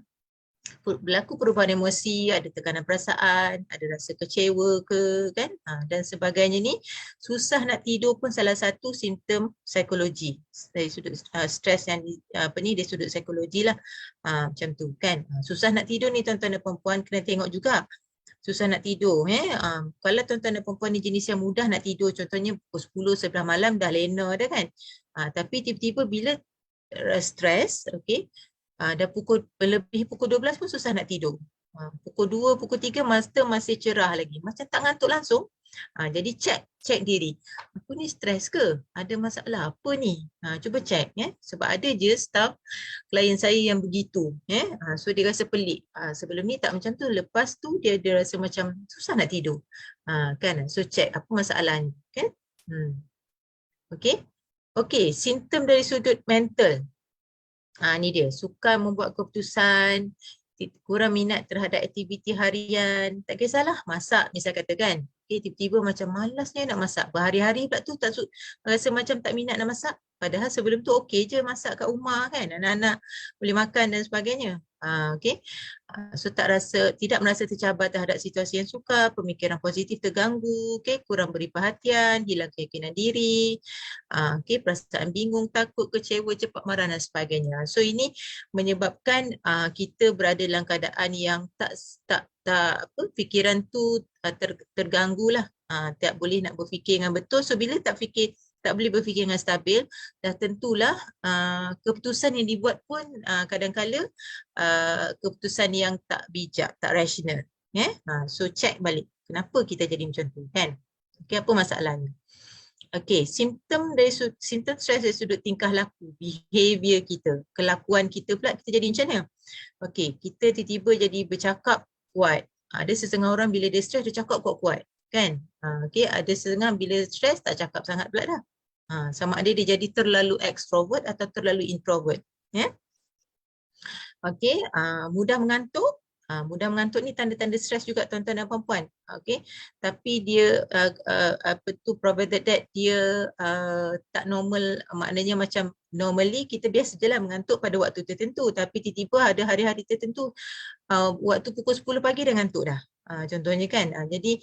berlaku perubahan emosi, ada tekanan perasaan, ada rasa kecewa ke kan, dan sebagainya ni. Susah nak tidur pun salah satu simptom psikologi dari sudut stres yang dari sudut psikologi lah, macam tu kan. Susah nak tidur ni tuan-tuan dan puan-puan kena tengok juga. Susah nak tidur kalau tuan-tuan dan puan-puan ni jenis yang mudah nak tidur, contohnya pukul 10 11 malam dah lena dah kan, tapi tiba-tiba bila stres, okey, dah lebih pukul 12 pun susah nak tidur. Pukul 2, pukul 3 masih cerah lagi, macam tak ngantuk langsung. Jadi check diri, aku ni stres ke, ada masalah apa ni, cuba check ya. Sebab ada je staff klien saya yang begitu ya. So dia rasa pelik, sebelum ni tak macam tu, lepas tu dia rasa macam susah nak tidur kan. So check apa masalahnya kan. Okey, simptom dari sudut mental. Ni dia, sukar membuat keputusan, kurang minat terhadap aktiviti harian, tak kisahlah masak misal kata kan, Okay, tiba-tiba macam malasnya nak masak. Berhari-hari pula tu rasa macam tak minat nak masak. Padahal sebelum tu okey je masak kat rumah kan. Anak-anak boleh makan dan sebagainya. Okay. So tidak merasa tercabar terhadap situasi yang sukar, pemikiran positif terganggu, okay, kurang beri perhatian, hilang keyakinan diri, okay, perasaan bingung, takut, kecewa, cepat marah dan sebagainya. So ini menyebabkan kita berada dalam keadaan yang fikiran tu terganggu lah. Tak boleh nak berfikir dengan betul. So bila tak boleh berfikir dengan stabil, dah tentulah keputusan yang dibuat pun kadang-kala keputusan yang tak bijak, tak rasional. So check balik, kenapa kita jadi macam tu kan? Okay, apa masalahnya? Okay, simptom stres dari sudut tingkah laku, behavior kita, kelakuan kita pula kita jadi macam mana? Okay, kita tiba-tiba jadi bercakap kuat. Ada setengah orang bila dia stres dia cakap kuat-kuat kan? Okay, ada setengah bila stres tak cakap sangat pula dah. Sama ada dia jadi terlalu extrovert atau terlalu introvert. Okay, mudah mengantuk. Mudah mengantuk ni tanda-tanda stres juga tuan-tuan dan puan-puan. Okay, tapi dia provided that dia tak normal, maknanya macam normally kita biasa je lah mengantuk pada waktu tertentu, tapi tiba-tiba ada hari-hari tertentu waktu pukul 10 pagi dah ngantuk dah. Contohnya kan. Jadi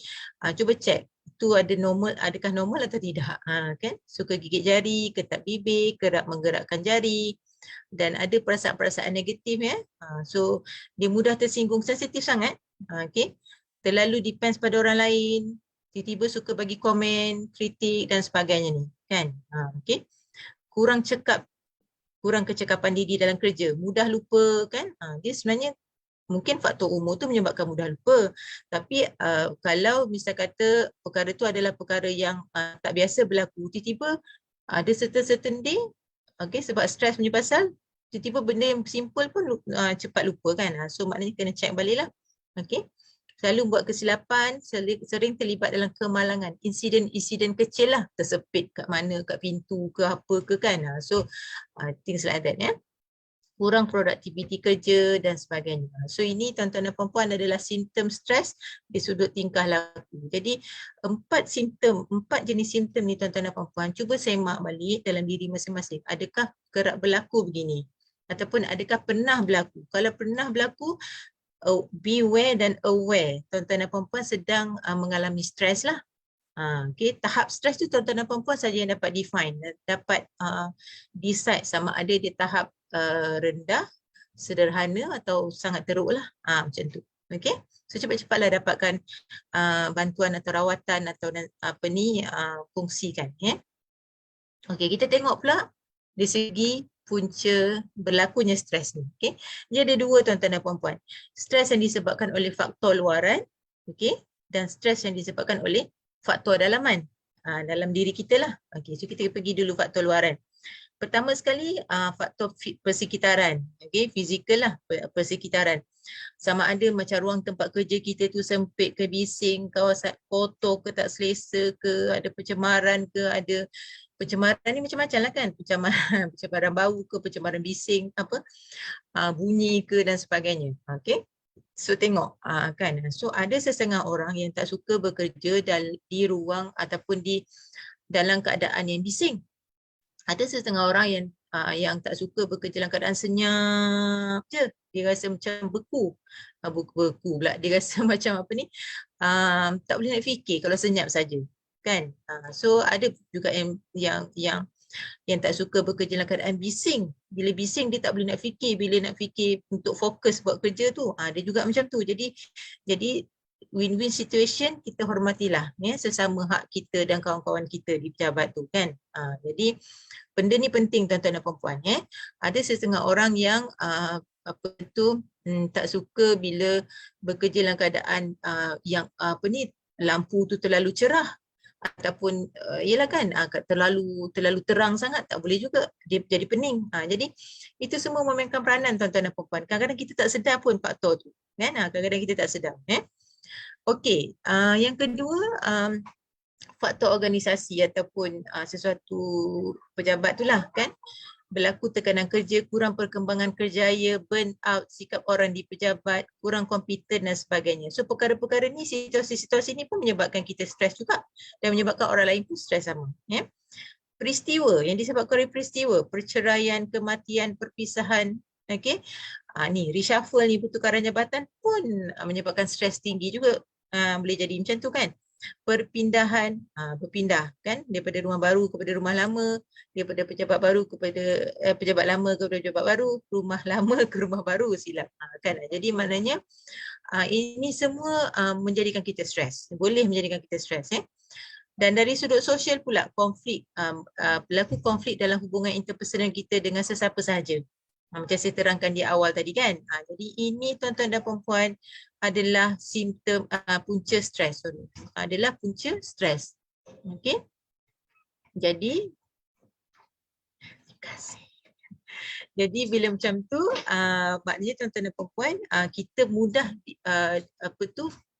cuba cek itu adakah normal atau tidak. Kan? Suka gigit jari, ketat bibir, kerap menggerakkan jari dan ada perasaan-perasaan negatif ya. So dia mudah tersinggung, sensitif sangat. Okay. Terlalu depends pada orang lain, tiba-tiba suka bagi komen, kritik dan sebagainya ni kan. Okay. Kurang kecekapan diri dalam kerja, mudah lupa kan. Dia sebenarnya mungkin faktor umur tu menyebabkan mudah lupa. Tapi kalau misal kata perkara tu adalah perkara yang tak biasa berlaku, tiba-tiba ada certain day, okay, sebab stres punya pasal, tiba-tiba benda yang simple pun cepat lupa kan. So maknanya kena check balik lah. Okay. Selalu buat kesilapan, sering terlibat dalam kemalangan. Insiden kecil lah, tersepit kat mana, kat pintu ke apa ke kan. So things like that ya. Kurang produktiviti kerja dan sebagainya. So ini tuan-tuan dan puan-puan adalah simptom stres di sudut tingkah laku. Jadi 4 jenis simptom ni tuan-tuan dan puan-puan, cuba semak balik dalam diri masing-masing. Adakah kerap berlaku begini? Ataupun adakah pernah berlaku? Kalau pernah berlaku, beware dan aware. Tuan-tuan dan puan-puan sedang mengalami stres lah. Okay. Tahap stres tu tuan-tuan dan puan-puan saja yang dapat define, dapat decide sama ada dia tahap rendah, sederhana atau sangat teruk lah. Macam tu. Okay. So cepat-cepatlah dapatkan bantuan atau rawatan atau fungsikan. Okay, kita tengok pula dari segi punca berlakunya stres ni. Okay. Dia ada dua tuan-tuan dan puan-puan. Stres yang disebabkan oleh faktor luaran, okay, dan stres yang disebabkan oleh faktor dalaman. Dalam diri kita lah. Okay, so kita pergi dulu faktor luaran. Pertama sekali faktor persekitaran, okay, fizikal lah, persekitaran. Sama ada macam ruang tempat kerja kita tu sempit ke, bising, kawasan kotor ke, tak selesa ke, ada pencemaran ke, ada pencemaran ni macam-macam lah kan, pencemaran bau ke, pencemaran bising, bunyi ke dan sebagainya. Okay. So tengok kan, so ada setengah orang yang tak suka bekerja di ruang ataupun di dalam keadaan yang bising. Ada setengah orang yang tak suka bekerja dalam keadaan senyap je. Dia rasa macam beku pula. Dia rasa macam tak boleh nak fikir kalau senyap saja. Kan? So ada juga yang tak suka bekerja dalam keadaan bising. Bila bising dia tak boleh nak fikir. Bila nak fikir untuk fokus buat kerja tu, dia juga macam tu. Jadi win-win situation, kita hormatilah sesama hak kita dan kawan-kawan kita di pejabat tu kan. Jadi benda ni penting tuan-tuan dan puan-puan. Ada setengah orang yang tak suka bila bekerja dalam keadaan yang lampu tu terlalu cerah ataupun yelah kan, terlalu terang sangat, tak boleh juga, dia jadi pening. Jadi itu semua memainkan peranan tuan-tuan dan puan-puan. Kadang-kadang kita tak sedar pun faktor tu kan. Kadang-kadang kita tak sedar. Okey, yang kedua, faktor organisasi ataupun sesuatu pejabat tu lah kan. berlaku tekanan kerja, kurang perkembangan kerjaya, burn out, sikap orang di pejabat, kurang kompeten dan sebagainya. So perkara-perkara ni, situasi-situasi ni pun menyebabkan kita stres juga dan menyebabkan orang lain pun stres sama. Ya. Peristiwa yang disebabkan oleh peristiwa, perceraian, kematian, perpisahan, okey. Ni reshuffle ni, pertukaran jabatan pun menyebabkan stres tinggi juga. Boleh jadi macam tu kan. Perpindahan, berpindah kan daripada rumah baru kepada rumah lama, daripada pejabat baru kepada pejabat lama kepada pejabat baru, rumah lama ke rumah baru, silap kan. Jadi maknanya ini semua menjadikan kita stres, boleh menjadikan kita stres. Dan dari sudut sosial pula, konflik, berlaku konflik dalam hubungan interpersonal kita dengan sesiapa sahaja. Macam saya terangkan di awal tadi kan. Jadi ini tuan-tuan dan puan-puan adalah simptom punca stres. Adalah punca stres. Okey. Jadi terima kasih. Jadi bila macam tu maknanya tuan-tuan dan puan-puan kita mudah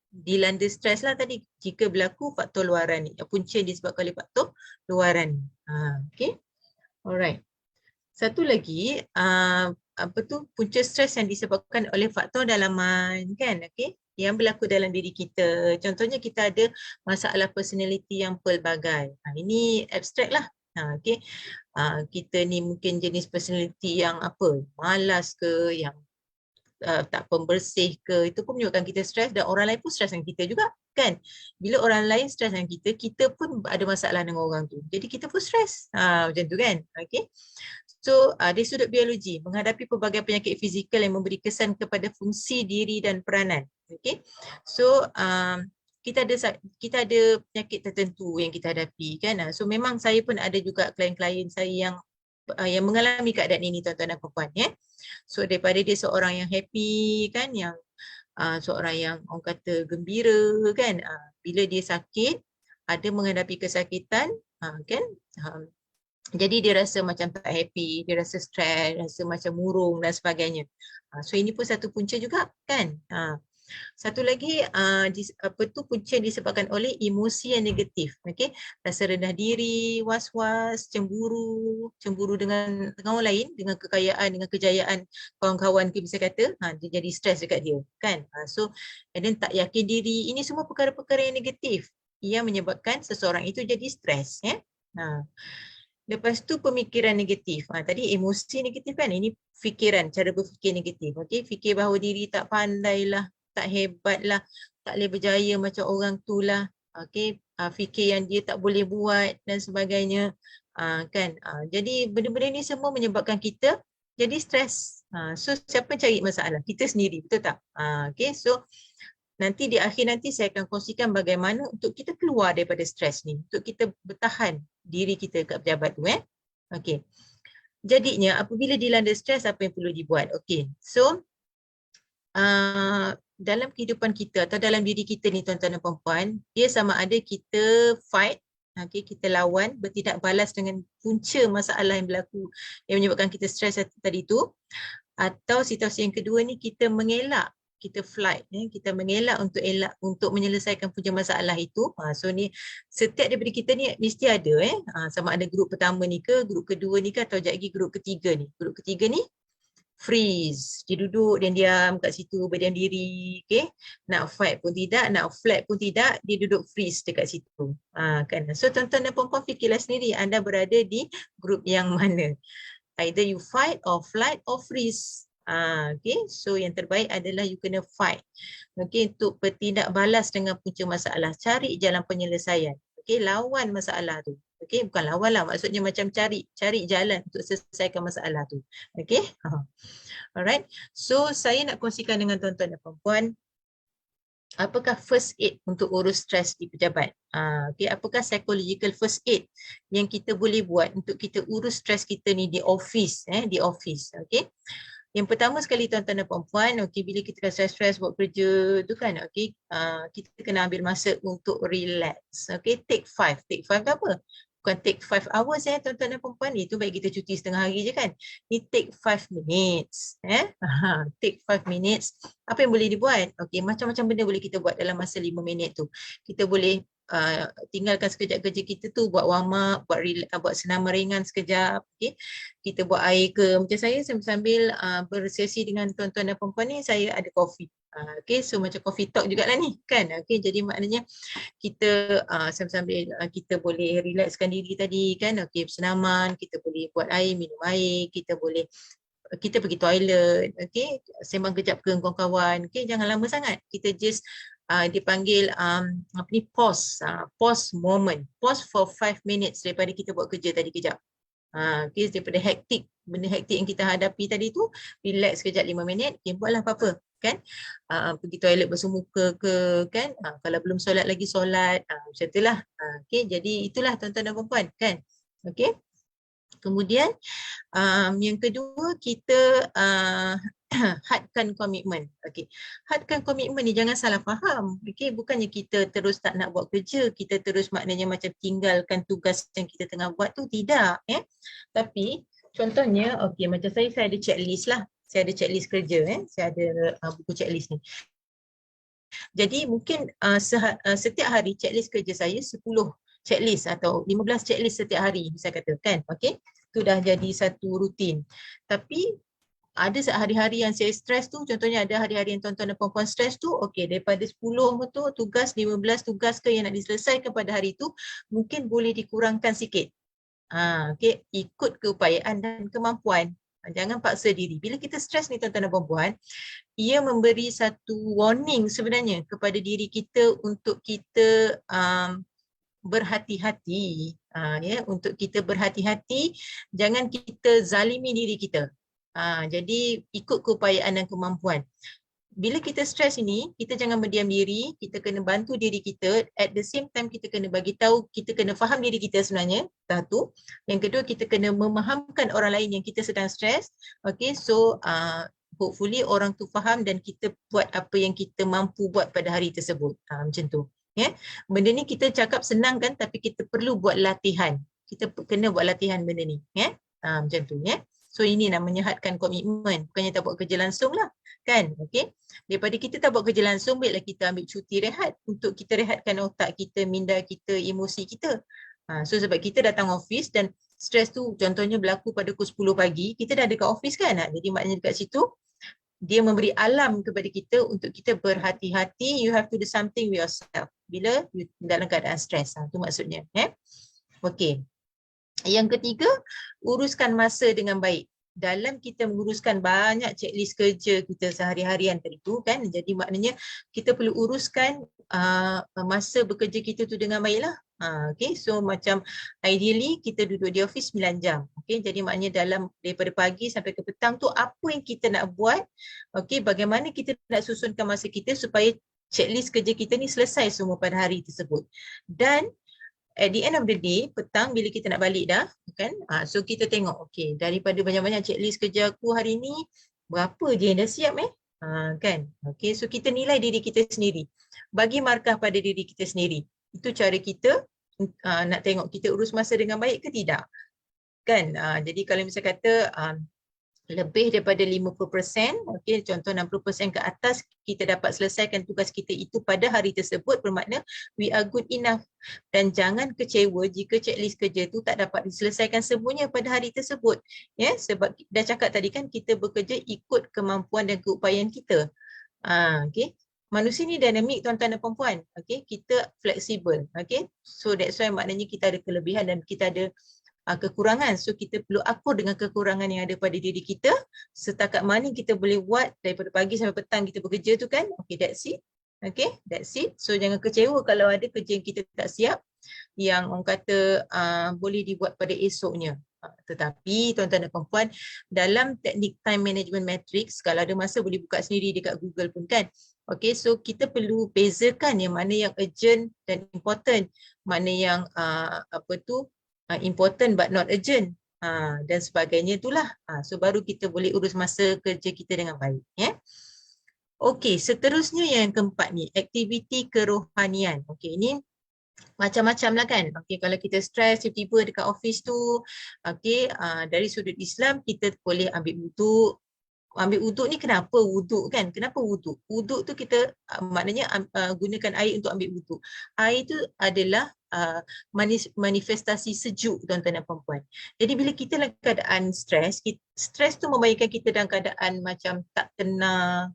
dilanda stres lah tadi jika berlaku faktor luaran ni. Punca disebabkan oleh faktor luaran ni. Okey. Alright. Satu lagi, punca stres yang disebabkan oleh faktor dalaman kan, okey, yang berlaku dalam diri kita. Contohnya kita ada masalah personality yang pelbagai. Ini abstrak lah. Okey. Kita ni mungkin jenis personality yang malas ke, yang tak pembersih ke, itu pun menyebabkan kita stres dan orang lain pun stres dengan kita juga kan. Bila orang lain stres dengan kita, kita pun ada masalah dengan orang tu. Jadi kita pun stres. Macam tu kan. Okey. So dari sudut biologi, menghadapi pelbagai penyakit fizikal yang memberi kesan kepada fungsi diri dan peranan. Okey. So kita ada penyakit tertentu yang kita hadapi kan. So memang saya pun ada juga klien-klien saya yang mengalami keadaan ini tuan-tuan dan puan-puan ya. So daripada dia seorang yang happy kan, yang seorang yang orang kata gembira kan, bila dia sakit, ada menghadapi kesakitan kan, jadi dia rasa macam tak happy, dia rasa stres, rasa macam murung dan sebagainya. So ini pun satu punca juga kan. Satu lagi punca disebabkan oleh emosi yang negatif. Okey, rasa rendah diri, was-was, cemburu dengan orang lain, dengan kekayaan, dengan kejayaan kawan-kawan kita bisa kata, dia jadi stres dekat dia kan. So and then tak yakin diri, ini semua perkara-perkara yang negatif yang menyebabkan seseorang itu jadi stres ya. Lepas tu pemikiran negatif. Tadi emosi negatif kan, ini fikiran, cara berfikir negatif. Okey, fikir bahawa diri tak pandai lah, tak hebat lah, tak boleh berjaya macam orang tu lah. Okey, fikir yang dia tak boleh buat dan sebagainya. Kan. Jadi benda-benda ni semua menyebabkan kita jadi stres. So siapa cari masalah? Kita sendiri, betul tak? Okey, so nanti di akhir nanti saya akan kongsikan bagaimana untuk kita keluar daripada stres ni, untuk kita bertahan diri kita kat pejabat tu Okey. Jadinya apabila dilanda stres, apa yang perlu dibuat? Okey. So dalam kehidupan kita atau dalam diri kita ni tuan-tuan dan puan-puan, dia sama ada kita fight, kita lawan, bertindak balas dengan punca masalah yang berlaku yang menyebabkan kita stres tadi tu, atau situasi yang kedua ni kita mengelak, kita flight, kita mengelak untuk menyelesaikan punca masalah itu. So ni setiap daripada kita ni mesti ada sama ada grup pertama ni ke, grup kedua ni ke, atau sekejap lagi grup ketiga ni. Grup ketiga ni freeze, dia duduk dan diam kat situ, berdiam diri, okey. Nak fight pun tidak, nak flight pun tidak, dia duduk freeze dekat situ. Kan. So tuan-tuan dan puan-puan fikirlah sendiri anda berada di grup yang mana. Either you fight or flight or freeze. Okay, so yang terbaik adalah you kena fight. Okay, untuk bertindak balas dengan punca masalah, cari jalan penyelesaian. Okay, lawan masalah tu. Okay, bukan lawan lah, maksudnya macam cari jalan untuk selesaikan masalah tu. Okay, alright. So saya nak kongsikan dengan tuan-tuan dan puan-puan, apakah first aid untuk urus stres di pejabat? Okay, apakah psychological first aid yang kita boleh buat untuk kita urus stres kita ni di office, di office. Okay. Yang pertama sekali tuan-tuan dan puan-puan, okay, bila kita stres buat kerja tu kan, okay, kita kena ambil masa untuk relax. Okay, take 5. Take 5 tu apa? Bukan take 5 hours tuan-tuan dan puan-puan. Itu baik kita cuti setengah hari je kan. Ni take 5 minutes. Take 5 minutes. Apa yang boleh dibuat? Okay, macam-macam benda boleh kita buat dalam masa 5 minit tu. Kita boleh tinggalkan sekejap kerja kita tu, buat warm up, buat senaman ringan sekejap. Okay. Kita buat air ke, macam saya sambil bersesi dengan tuan-tuan dan perempuan ni, saya ada kopi. Okay, so macam coffee talk jugalah ni kan. Okay, jadi maknanya kita sambil kita boleh relaxkan diri tadi kan. Okay, bersenaman, kita boleh buat air, minum air, kita pergi toilet, okay, sembang kejap ke kawan-kawan, okay, jangan lama sangat, kita just dipanggil apa ni, pause moment, pause for 5 minutes daripada kita buat kerja tadi kejap. Okay, daripada benda hektik yang kita hadapi tadi tu, relax kejap 5 minit, okay, buatlah apa-apa kan, pergi toilet basuh muka ke kan, kalau belum solat lagi solat, macam itulah. Okay, jadi itulah tuan-tuan dan puan-puan kan. Okay. Kemudian yang kedua, kita hadkan komitmen. Okey, hadkan komitmen ni jangan salah faham. Okey, bukannya kita terus tak nak buat kerja, kita terus maknanya macam tinggalkan tugas yang kita tengah buat tu, tidak. Tapi contohnya, okey, macam saya ada checklist lah. Saya ada checklist kerja. Saya ada buku checklist ni. Jadi mungkin setiap hari checklist kerja saya 10 checklist atau 15 checklist setiap hari, bisa katakan. Okey, itu dah jadi satu rutin. Tapi ada hari-hari yang saya stres tu, contohnya ada hari-hari yang tuan-tuan dan puan-puan stres tu, okey, daripada 10 tu tugas, 15 tugas ke yang nak diselesaikan pada hari tu, mungkin boleh dikurangkan sikit. Okey, ikut keupayaan dan kemampuan. Jangan paksa diri. Bila kita stres ni tuan-tuan dan puan-puan, ia memberi satu warning sebenarnya kepada diri kita untuk kita berhati-hati, untuk kita berhati-hati, jangan kita zalimi diri kita. Jadi ikut keupayaan dan kemampuan. Bila kita stres ini, kita jangan berdiam diri, kita kena bantu diri kita, at the same time kita kena bagi tahu, kita kena faham diri kita sebenarnya, satu. Yang kedua, kita kena memahamkan orang lain yang kita sedang stres. Okay, so hopefully orang tu faham dan kita buat apa yang kita mampu buat pada hari tersebut. Macam tu. Benda ni kita cakap senang kan, tapi kita perlu buat latihan. Kita kena buat latihan benda ni. Macam tu. So ini namanya hadkan komitmen. Bukannya tak buat kerja langsung lah. Kan? Okay. Daripada kita tak buat kerja langsung, baiklah kita ambil cuti rehat untuk kita rehatkan otak kita, minda kita, emosi kita. So sebab kita datang office dan stres tu contohnya berlaku pada pukul 10 pagi, kita dah ada kat office kan? Jadi maknanya dekat situ, dia memberi alam kepada kita untuk kita berhati-hati. You have to do something with yourself bila you dalam keadaan stres. Itu maksudnya. Okey. Yang ketiga, uruskan masa dengan baik. Dalam kita menguruskan banyak checklist kerja kita sehari-harian tadi tu kan, jadi maknanya kita perlu uruskan masa bekerja kita tu dengan baiklah. Okay, so macam ideally kita duduk di office 9 jam. Okay, jadi maknanya daripada pagi sampai ke petang tu apa yang kita nak buat, okay, bagaimana kita nak susunkan masa kita supaya checklist kerja kita ni selesai semua pada hari tersebut. Dan at the end of the day, petang bila kita nak balik dah, kan? So kita tengok, okay, daripada banyak-banyak checklist kerja aku hari ni, berapa je yang dah siap kan? Okay, so kita nilai diri kita sendiri. Bagi markah pada diri kita sendiri. Itu cara kita nak tengok kita urus masa dengan baik ke tidak. Kan? Jadi kalau misalnya kata lebih daripada 50%, okay, contoh 60% ke atas, kita dapat selesaikan tugas kita itu pada hari tersebut, bermakna we are good enough. Dan jangan kecewa jika checklist kerja tu tak dapat diselesaikan semuanya pada hari tersebut. Sebab dah cakap tadi kan, kita bekerja ikut kemampuan dan keupayaan kita. Okay. Manusia ni dinamik tuan-tuan dan perempuan. Okay. Kita fleksibel. Okay. So that's why maknanya kita ada kelebihan dan kita ada kekurangan. So kita perlu akur dengan kekurangan yang ada pada diri kita. Setakat mana kita boleh buat daripada pagi sampai petang kita bekerja tu kan. Okay, that's it. Okay, that's it. So jangan kecewa kalau ada kerja yang kita tak siap, yang orang kata boleh dibuat pada esoknya. Tetapi tuan-tuan dan perempuan, dalam teknik time management matrix, kalau ada masa boleh buka sendiri dekat Google pun kan. Okay, so kita perlu bezakan yang mana yang urgent dan important, mana yang important but not urgent, dan sebagainya itulah. So baru kita boleh urus masa kerja kita dengan baik. Okey, seterusnya yang keempat ni, aktiviti kerohanian. Okey, ini macam-macam lah kan. Okey, kalau kita stres tiba-tiba dekat office tu, okey, dari sudut Islam kita boleh ambil wudu, ambil wuduk ni kenapa wuduk kan? Kenapa wuduk? Wuduk tu kita maknanya gunakan air untuk ambil wuduk. Air tu adalah manifestasi sejuk tuan-tuan dan puan-puan. Jadi bila kita dalam keadaan stres, stres tu membahayakan kita dalam keadaan macam tak tenang,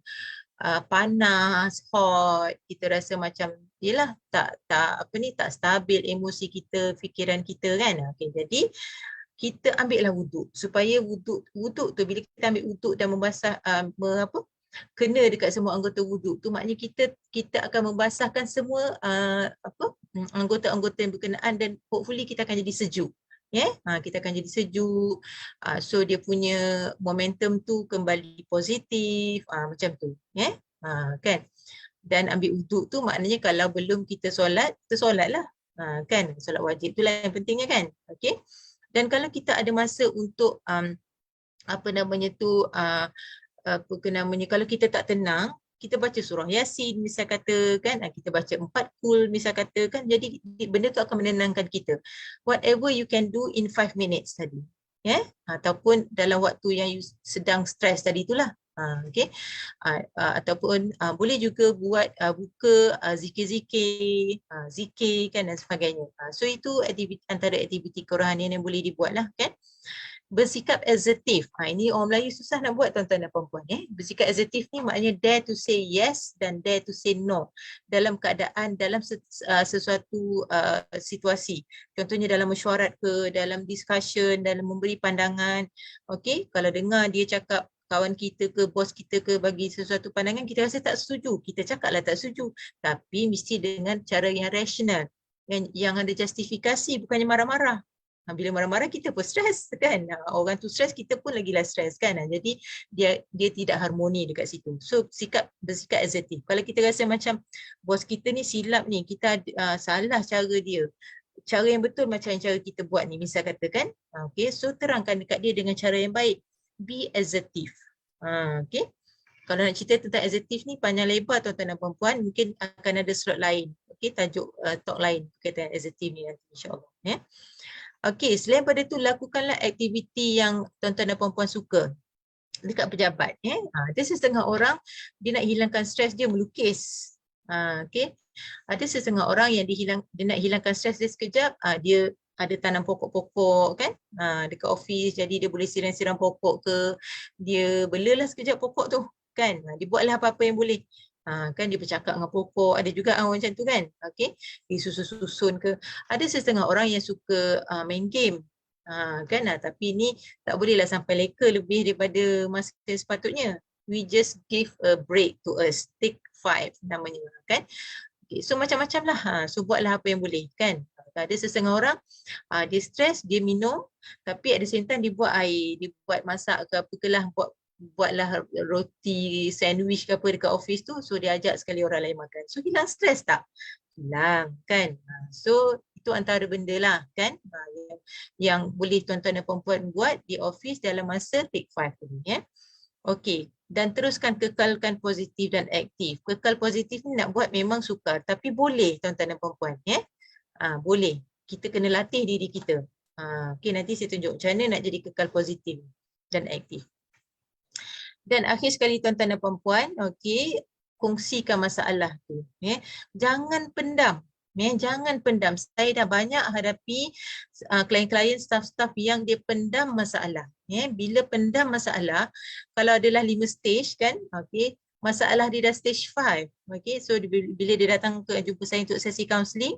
panas, hot, kita rasa macam yelah tak stabil emosi kita, fikiran kita kan. Okey, jadi kita ambillah wuduk supaya wuduk tu bila kita ambil wuduk dan membasah kena dekat semua anggota wuduk tu, maknanya kita akan membasahkan semua anggota-anggota yang berkenaan dan hopefully kita akan jadi sejuk. Kita akan jadi sejuk. So dia punya momentum tu kembali positif, macam tu. Kan? Dan ambil wuduk tu maknanya kalau belum kita solat, kita solatlah. Kan? Solat wajib tu lah yang pentingnya kan. Okey. Dan kalau kita ada masa untuk kalau kita tak tenang, kita baca surah Yasin misal kata kan, kita baca 4 kul misal kata kan, jadi benda tu akan menenangkan kita. Whatever you can do in 5 minutes tadi. Ataupun dalam waktu yang you sedang stres tadi itulah. Okay. Ataupun boleh juga buat buka zikir-zikir, zikir kan dan sebagainya. So itu antara aktiviti kerohanian yang boleh dibuat lah kan. Bersikap assertif. Ini orang Melayu susah nak buat tuan-tuan dan puan-puan. Bersikap assertif ni maknanya dare to say yes dan dare to say no dalam keadaan, dalam sesuatu situasi. Contohnya dalam mesyuarat ke, dalam discussion, dalam memberi pandangan. Okay, kalau dengar dia cakap kawan kita ke, bos kita ke bagi sesuatu pandangan, kita rasa tak setuju, kita cakaplah tak setuju, tapi mesti dengan cara yang rasional, yang ada justifikasi, bukannya marah-marah. Bila marah-marah kita pun stres kan, orang tu stres, kita pun lagilah stres kan. Jadi dia tidak harmoni dekat situ. So bersikap assertif. Kalau kita rasa macam bos kita ni silap ni, kita salah cara dia, cara yang betul macam cara kita buat ni misal katakan, okay, so terangkan dekat dia dengan cara yang baik. Be assertive. Okay. Kalau nak cerita tentang assertive ni panjang lebar tuan-tuan dan puan-puan, mungkin akan ada slot lain. Okay, tajuk talk lain berkaitan assertive ni nanti insya-Allah. Okay, selain pada tu lakukanlah aktiviti yang tuan-tuan dan puan-puan suka dekat pejabat. Ada setengah orang dia nak hilangkan stres dia melukis. Okay. Ada setengah orang yang dia nak hilangkan stres dia sekejap, dia ada tanam pokok-pokok kan dekat office, jadi dia boleh siram-siram pokok ke, dia belalah sekejap pokok tu kan, dia buatlah apa-apa yang boleh kan, dia bercakap dengan pokok, ada juga orang macam tu kan. Okey, dia susun-susun ke. Ada setengah orang yang suka main game kan, tapi ni tak bolehlah sampai leka lebih daripada masa sepatutnya. We just give a break to us, take 5 namanya kan. Okay, so macam-macam lah, so buatlah apa yang boleh kan. Ada setengah orang dia stres, dia minum, tapi at the same time dia buat air, dia buat masak ke apa ke lah, buatlah roti, sandwich ke apa dekat office tu, so dia ajak sekali orang lain makan. So hilang stres tak? Hilang kan. So itu antara benda lah kan, yang boleh tuan-tuan dan puan-puan buat di office dalam masa take 5 tadi. Okey, dan teruskan kekalkan positif dan aktif. Kekal positif ni nak buat memang sukar, tapi boleh tuan-tuan dan puan-puan. Boleh. Kita kena latih diri kita. Okay, nanti saya tunjuk macam mana nak jadi kekal positif dan aktif. Dan akhir sekali tuan-tuan dan puan-puan, okay, kongsikan masalah tu. Jangan pendam. Jangan pendam. Saya dah banyak hadapi klien-klien, staff-staff yang dia pendam masalah. Bila pendam masalah, kalau adalah 5 stage kan, okay, masalah dia dah stage 5. Okay, so bila dia datang ke jumpa saya untuk sesi counselling,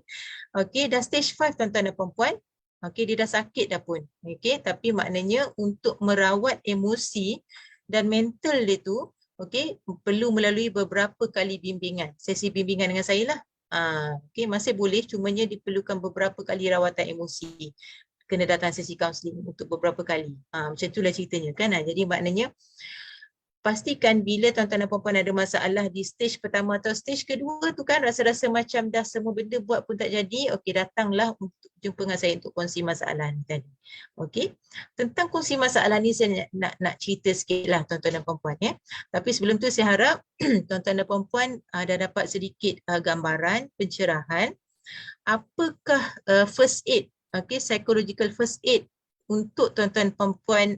okay, dah stage 5 tuan-tuan dan puan-puan. Okay, dia dah sakit dah pun. Okay, tapi maknanya untuk merawat emosi dan mental dia tu, okay, perlu melalui beberapa kali bimbingan. Sesi bimbingan dengan saya lah. Okay, masih boleh, cumanya diperlukan beberapa kali rawatan emosi. Kena datang sesi counselling untuk beberapa kali. Macam itulah ceritanya kan. Jadi maknanya pastikan bila tuan-tuan dan puan-puan ada masalah di stage pertama atau stage kedua tu kan, rasa-rasa macam dah semua benda buat pun tak jadi, okey, datanglah untuk jumpa dengan saya untuk kongsi masalah ni tadi. Okey. Tentang kongsi masalah ni saya nak cerita sikitlah tuan-tuan dan puan-puan ya. Tapi sebelum tu saya harap tuan-tuan dan puan-puan dah dapat sedikit gambaran pencerahan apakah first aid, okey, psychological first aid untuk tuan-tuan dan puan-puan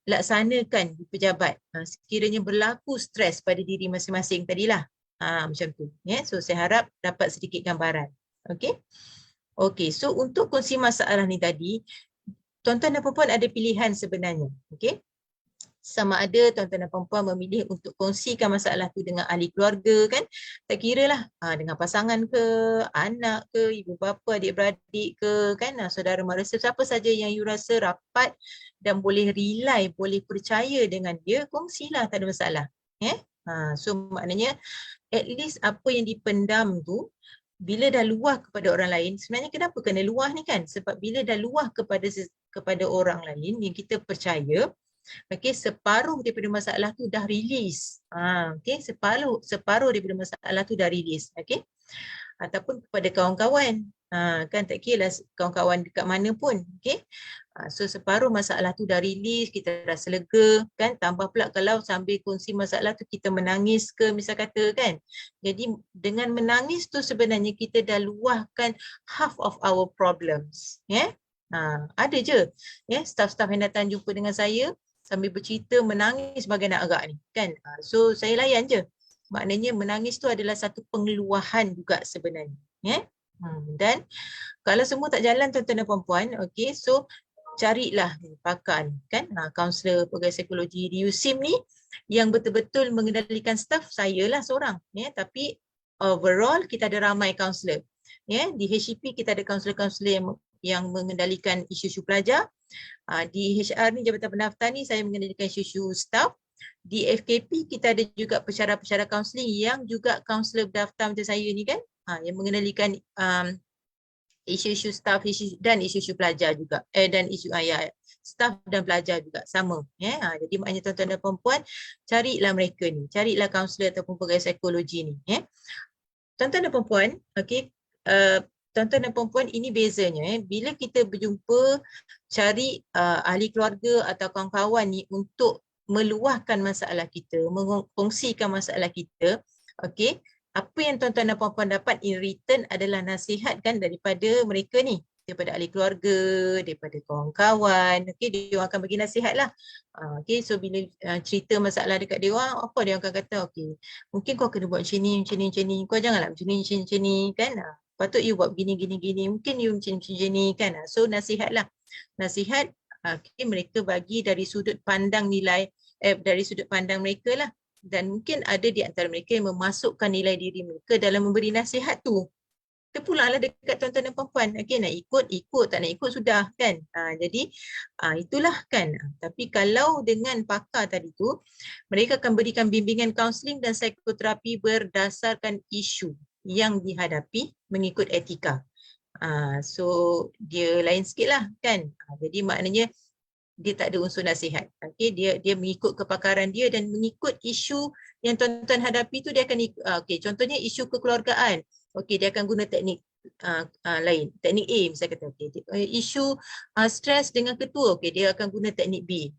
laksanakan di pejabat. Sekiranya berlaku stres pada diri masing-masing tadilah. Macam tu. So saya harap dapat sedikit gambaran. Okey. Okey, so untuk kongsi masalah ni tadi, tuan-tuan dan puan-puan ada pilihan sebenarnya. Okey. Sama ada tuan-tuan dan puan-puan memilih untuk kongsikan masalah tu dengan ahli keluarga kan. Tak kira lah dengan pasangan ke, anak ke, ibu bapa, adik-beradik ke kan, saudara mara, siapa saja yang you rasa rapat dan boleh rely, boleh percaya dengan dia, kongsilah, tak ada masalah. So maknanya at least apa yang dipendam tu bila dah luah kepada orang lain, sebenarnya kenapa kena luah ni kan? Sebab bila dah luah kepada orang lain yang kita percaya, okey, separuh daripada masalah tu dah release. Okey, separuh daripada masalah tu dah release, okey. Ataupun kepada kawan-kawan. Kan tak kira lah kawan-kawan dekat mana pun, okey. So separuh masalah tu dah release, kita rasa lega kan. Tambah pula kalau sambil kongsi masalah tu kita menangis ke misal kata kan. Jadi dengan menangis tu sebenarnya kita dah luahkan half of our problems, ada je staff-staff yang datang jumpa dengan saya sambil bercerita menangis bagai nak agak ni kan. So saya layan je. Maknanya menangis tu adalah satu pengeluahan juga sebenarnya. Dan kalau semua tak jalan tuan-tuan dan puan-puan, okey, so carilah pakar kan, kaunselor, pegawai psikologi di USIM ni yang betul-betul mengendalikan staff. Saya lah seorang, tapi overall kita ada ramai kaunselor. Di HCP kita ada kaunselor-kaunselor yang mengendalikan isu-isu pelajar. Di HR ni, Jabatan Pendaftar ni, saya mengendalikan isu-isu staff. Di FKP kita ada juga pensyarah-pensyarah kaunseling yang juga kaunselor berdaftar macam saya ni kan, yang mengendalikan isu-isu staff dan isu-isu pelajar juga. Dan isu staff dan pelajar juga sama. Jadi maknanya tuan-tuan dan puan-puan, carilah mereka ni, carilah kaunselor ataupun pegawai psikologi ni. Tuan-tuan dan puan-puan, okey, tuan-tuan dan puan-puan, ini bezanya bila kita berjumpa cari ahli keluarga atau kawan-kawan ni untuk meluahkan masalah kita, mengkongsikan masalah kita, okey, apa yang tuan-tuan dan puan-puan dapat in return adalah nasihat kan daripada mereka ni, daripada ahli keluarga, daripada kawan-kawan. Okey, dia orang akan bagi nasihat lah. Okey, so bila cerita masalah dekat dia orang, apa dia orang akan kata, okey, mungkin kau kena buat macam ni, macam ni, kau janganlah macam ni kan. Patut you buat gini, mungkin you macam ni kan. So nasihat lah. Nasihat, okay, mereka bagi dari sudut pandang dari sudut pandang mereka lah. Dan mungkin ada di antara mereka yang memasukkan nilai diri mereka dalam memberi nasihat tu. Terpulanglah dekat tuan-tuan dan puan-puan. Okay, nak ikut, tak nak ikut sudah kan. Jadi itulah kan. Tapi kalau dengan pakar tadi tu, mereka akan berikan bimbingan kaunseling dan psikoterapi berdasarkan isu yang dihadapi mengikut etika. So dia lain sikit lah kan. Jadi maknanya dia tak ada unsur nasihat. Okay, dia mengikut kepakaran dia dan mengikut isu yang tuan-tuan hadapi tu dia akan okay, contohnya isu kekeluargaan. Okay, dia akan guna teknik lain. Teknik A misalnya kata. Okay, isu stres dengan ketua. Okay, dia akan guna teknik B.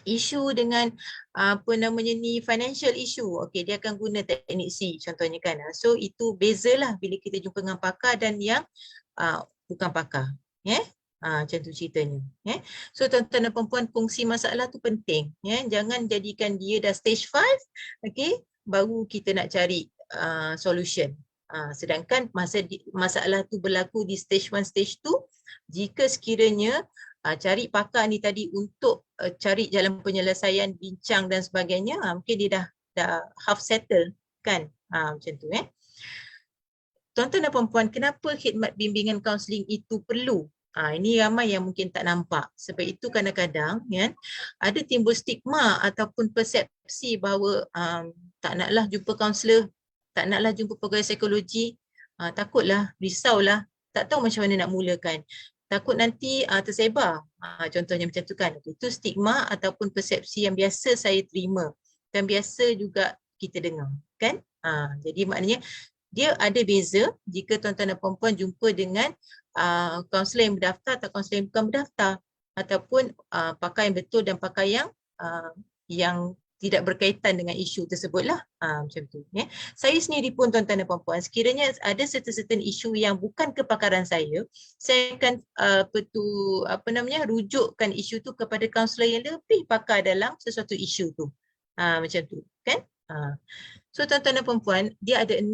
Isu dengan financial issue, okey, dia akan guna teknik C contohnya kan. So itu bezalah bila kita jumpa dengan pakar dan yang bukan pakar. Macam tu ceritanya. So tuan-tuan dan puan-puan, kongsi masalah tu penting. Jangan jadikan dia dah stage 5, okey, baru kita nak cari solution. Sedangkan masalah tu berlaku di stage 1, stage 2, jika sekiranya cari pakar ni tadi untuk cari jalan penyelesaian, bincang dan sebagainya, mungkin dia dah half settle kan. Macam tu. Tuan-tuan dan puan-puan, kenapa khidmat bimbingan kaunseling itu perlu? Ini ramai yang mungkin tak nampak. Sebab itu kadang-kadang ada timbul stigma ataupun persepsi bahawa tak naklah jumpa kaunselor, tak naklah jumpa pegawai psikologi, takutlah, risaulah, tak tahu macam mana nak mulakan. Takut nanti tersebar. Contohnya macam tu kan. Itu stigma ataupun persepsi yang biasa saya terima dan biasa juga kita dengar kan. Jadi maknanya dia ada beza jika tuan-tuan dan puan-puan jumpa dengan kaunselor yang berdaftar atau kaunselor yang bukan berdaftar, ataupun pakar yang betul dan pakar yang tidak berkaitan dengan isu tersebutlah. Macam tu. Ya. Saya sendiri pun tuan-tuan dan puan-puan, sekiranya ada certain isu yang bukan kepakaran saya akan rujukkan isu tu kepada kaunselor yang lebih pakar dalam sesuatu isu tu. Macam tu, kan? So tuan-tuan dan puan-puan, dia ada 6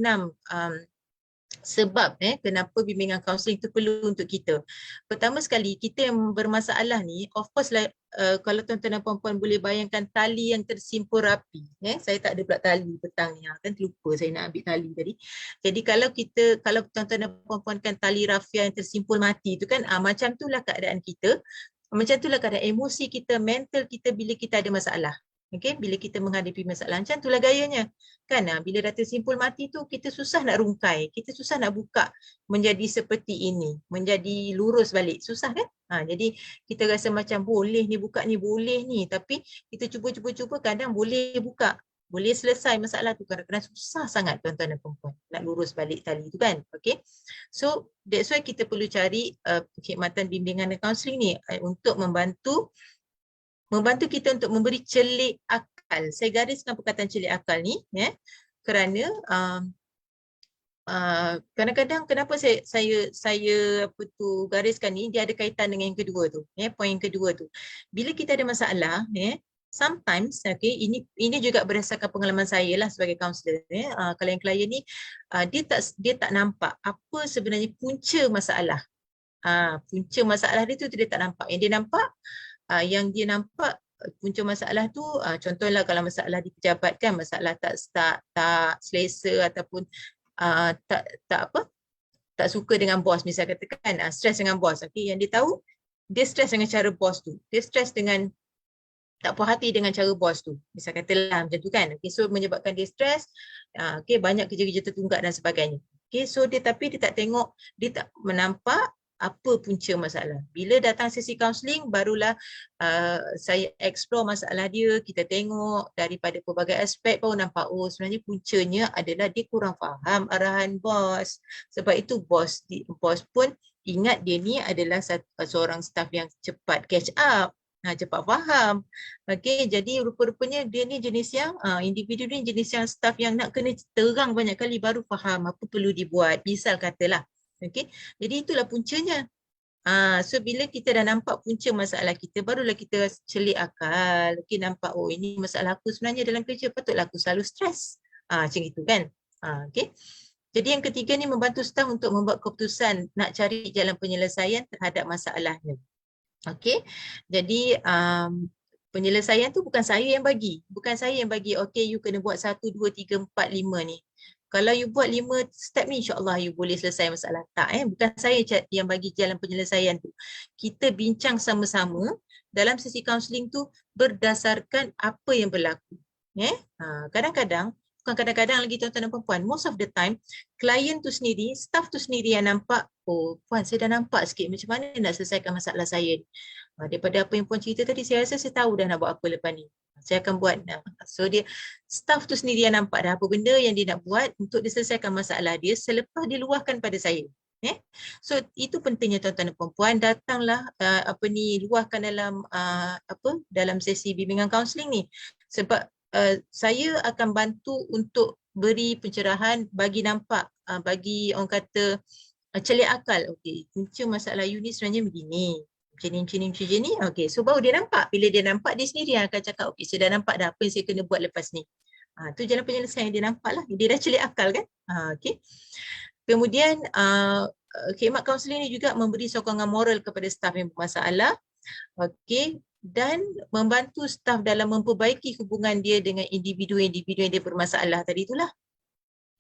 sebab kenapa bimbingan kaunseling itu perlu untuk kita. Pertama sekali, kita yang bermasalah ni, of course lah, kalau tuan-tuan dan puan-puan boleh bayangkan tali yang tersimpul rapi. Saya tak ada pula tali petang ni, kan terlupa saya nak ambil tali tadi. Jadi kalau tuan-tuan dan puan-puan kan tali rafia yang tersimpul mati tu kan, macam itulah keadaan kita. Macam itulah keadaan emosi kita, mental kita bila kita ada masalah. Okay, bila kita menghadapi masalah, macam itulah gayanya. Kan, bila dah tersimpul mati tu, kita susah nak rungkai, kita susah nak buka menjadi seperti ini, menjadi lurus balik, susah kan? Jadi kita rasa macam boleh ni buka ni, boleh ni, tapi kita cuba kadang boleh buka, boleh selesai masalah tu, kadang-kadang susah sangat tuan-tuan dan puan-puan nak lurus balik tali tu kan. Okay, so that's why kita perlu cari perkhidmatan bimbingan dan kaunseling ni untuk membantu kita untuk memberi celik akal. Saya gariskan perkataan celik akal ni, kerana kadang-kadang kenapa saya gariskan ni, dia ada kaitan dengan yang kedua tu, poin yang kedua tu. Bila kita ada masalah, sometimes, ini juga berdasarkan pengalaman saya lah sebagai kaunselor. Kalau yang klien ni, dia tak nampak apa sebenarnya punca masalah. Punca masalah dia tu dia tak nampak. Yang dia nampak punca masalah tu, contohlah kalau masalah di pejabat kan, masalah tak selesa ataupun tak suka dengan bos, misal katakan stres dengan bos. Yang dia tahu, dia stres dengan cara bos tu, dia stres dengan tak puas hati dengan cara bos tu, misal katalah macam tu kan. So menyebabkan dia stres, banyak kerja-kerja tertunggak dan sebagainya. So dia tak tengok, dia tak menampak apa punca masalah. Bila datang sesi kaunseling, barulah saya explore masalah dia, kita tengok daripada pelbagai aspek, baru nampak sebenarnya puncanya adalah dia kurang faham arahan bos. Sebab itu bos pun ingat dia ni adalah seorang staf yang cepat catch up, cepat faham. Jadi rupa-rupanya dia ni jenis yang individu ni jenis yang staf yang nak kena terang banyak kali baru faham apa perlu dibuat. Misal katalah, jadi itulah puncanya. So bila kita dah nampak punca masalah kita, barulah kita celik akal. Nampak, ini masalah aku sebenarnya dalam kerja, patutlah aku selalu stres. Macam itu kan. Jadi yang ketiga ni, membantu staf untuk membuat keputusan nak cari jalan penyelesaian terhadap masalahnya. Jadi penyelesaian tu bukan saya yang bagi. You kena buat 1, 2, 3, 4, 5 ni. Kalau you buat 5 step ni, insyaAllah you boleh selesai masalah. Tak, bukan saya yang bagi jalan penyelesaian tu. Kita bincang sama-sama dalam sesi kaunseling tu berdasarkan apa yang berlaku. Kadang-kadang, bukan kadang-kadang lagi tuan-tuan dan puan-puan, most of the time, klien tu sendiri, staff tu sendiri yang nampak, puan saya dah nampak sikit macam mana nak selesaikan masalah saya. Daripada apa yang puan cerita tadi, saya rasa saya tahu dah nak buat apa lepas ni. Saya akan buat. So staff tu sendiri yang nampak dah apa benda yang dia nak buat untuk diselesaikan masalah dia selepas dia luahkan pada saya. So itu pentingnya tuan-tuan dan puan-puan, datanglah luahkan dalam sesi bimbingan kaunseling ni. Sebab saya akan bantu untuk beri pencerahan, bagi nampak, bagi orang kata celik akal. Punca masalah you ni sebenarnya begini. Macam ni. So baru dia nampak. Bila dia nampak, dia sendiri yang akan cakap, saya dah nampak dah apa yang saya kena buat lepas ni. Tu jalan penyelesaian yang dia nampak lah. Dia dah celik akal kan. Kemudian khidmat kaunseling ni juga memberi sokongan moral kepada staf yang bermasalah. Dan membantu staf dalam memperbaiki hubungan dia dengan individu-individu yang dia bermasalah tadi itulah.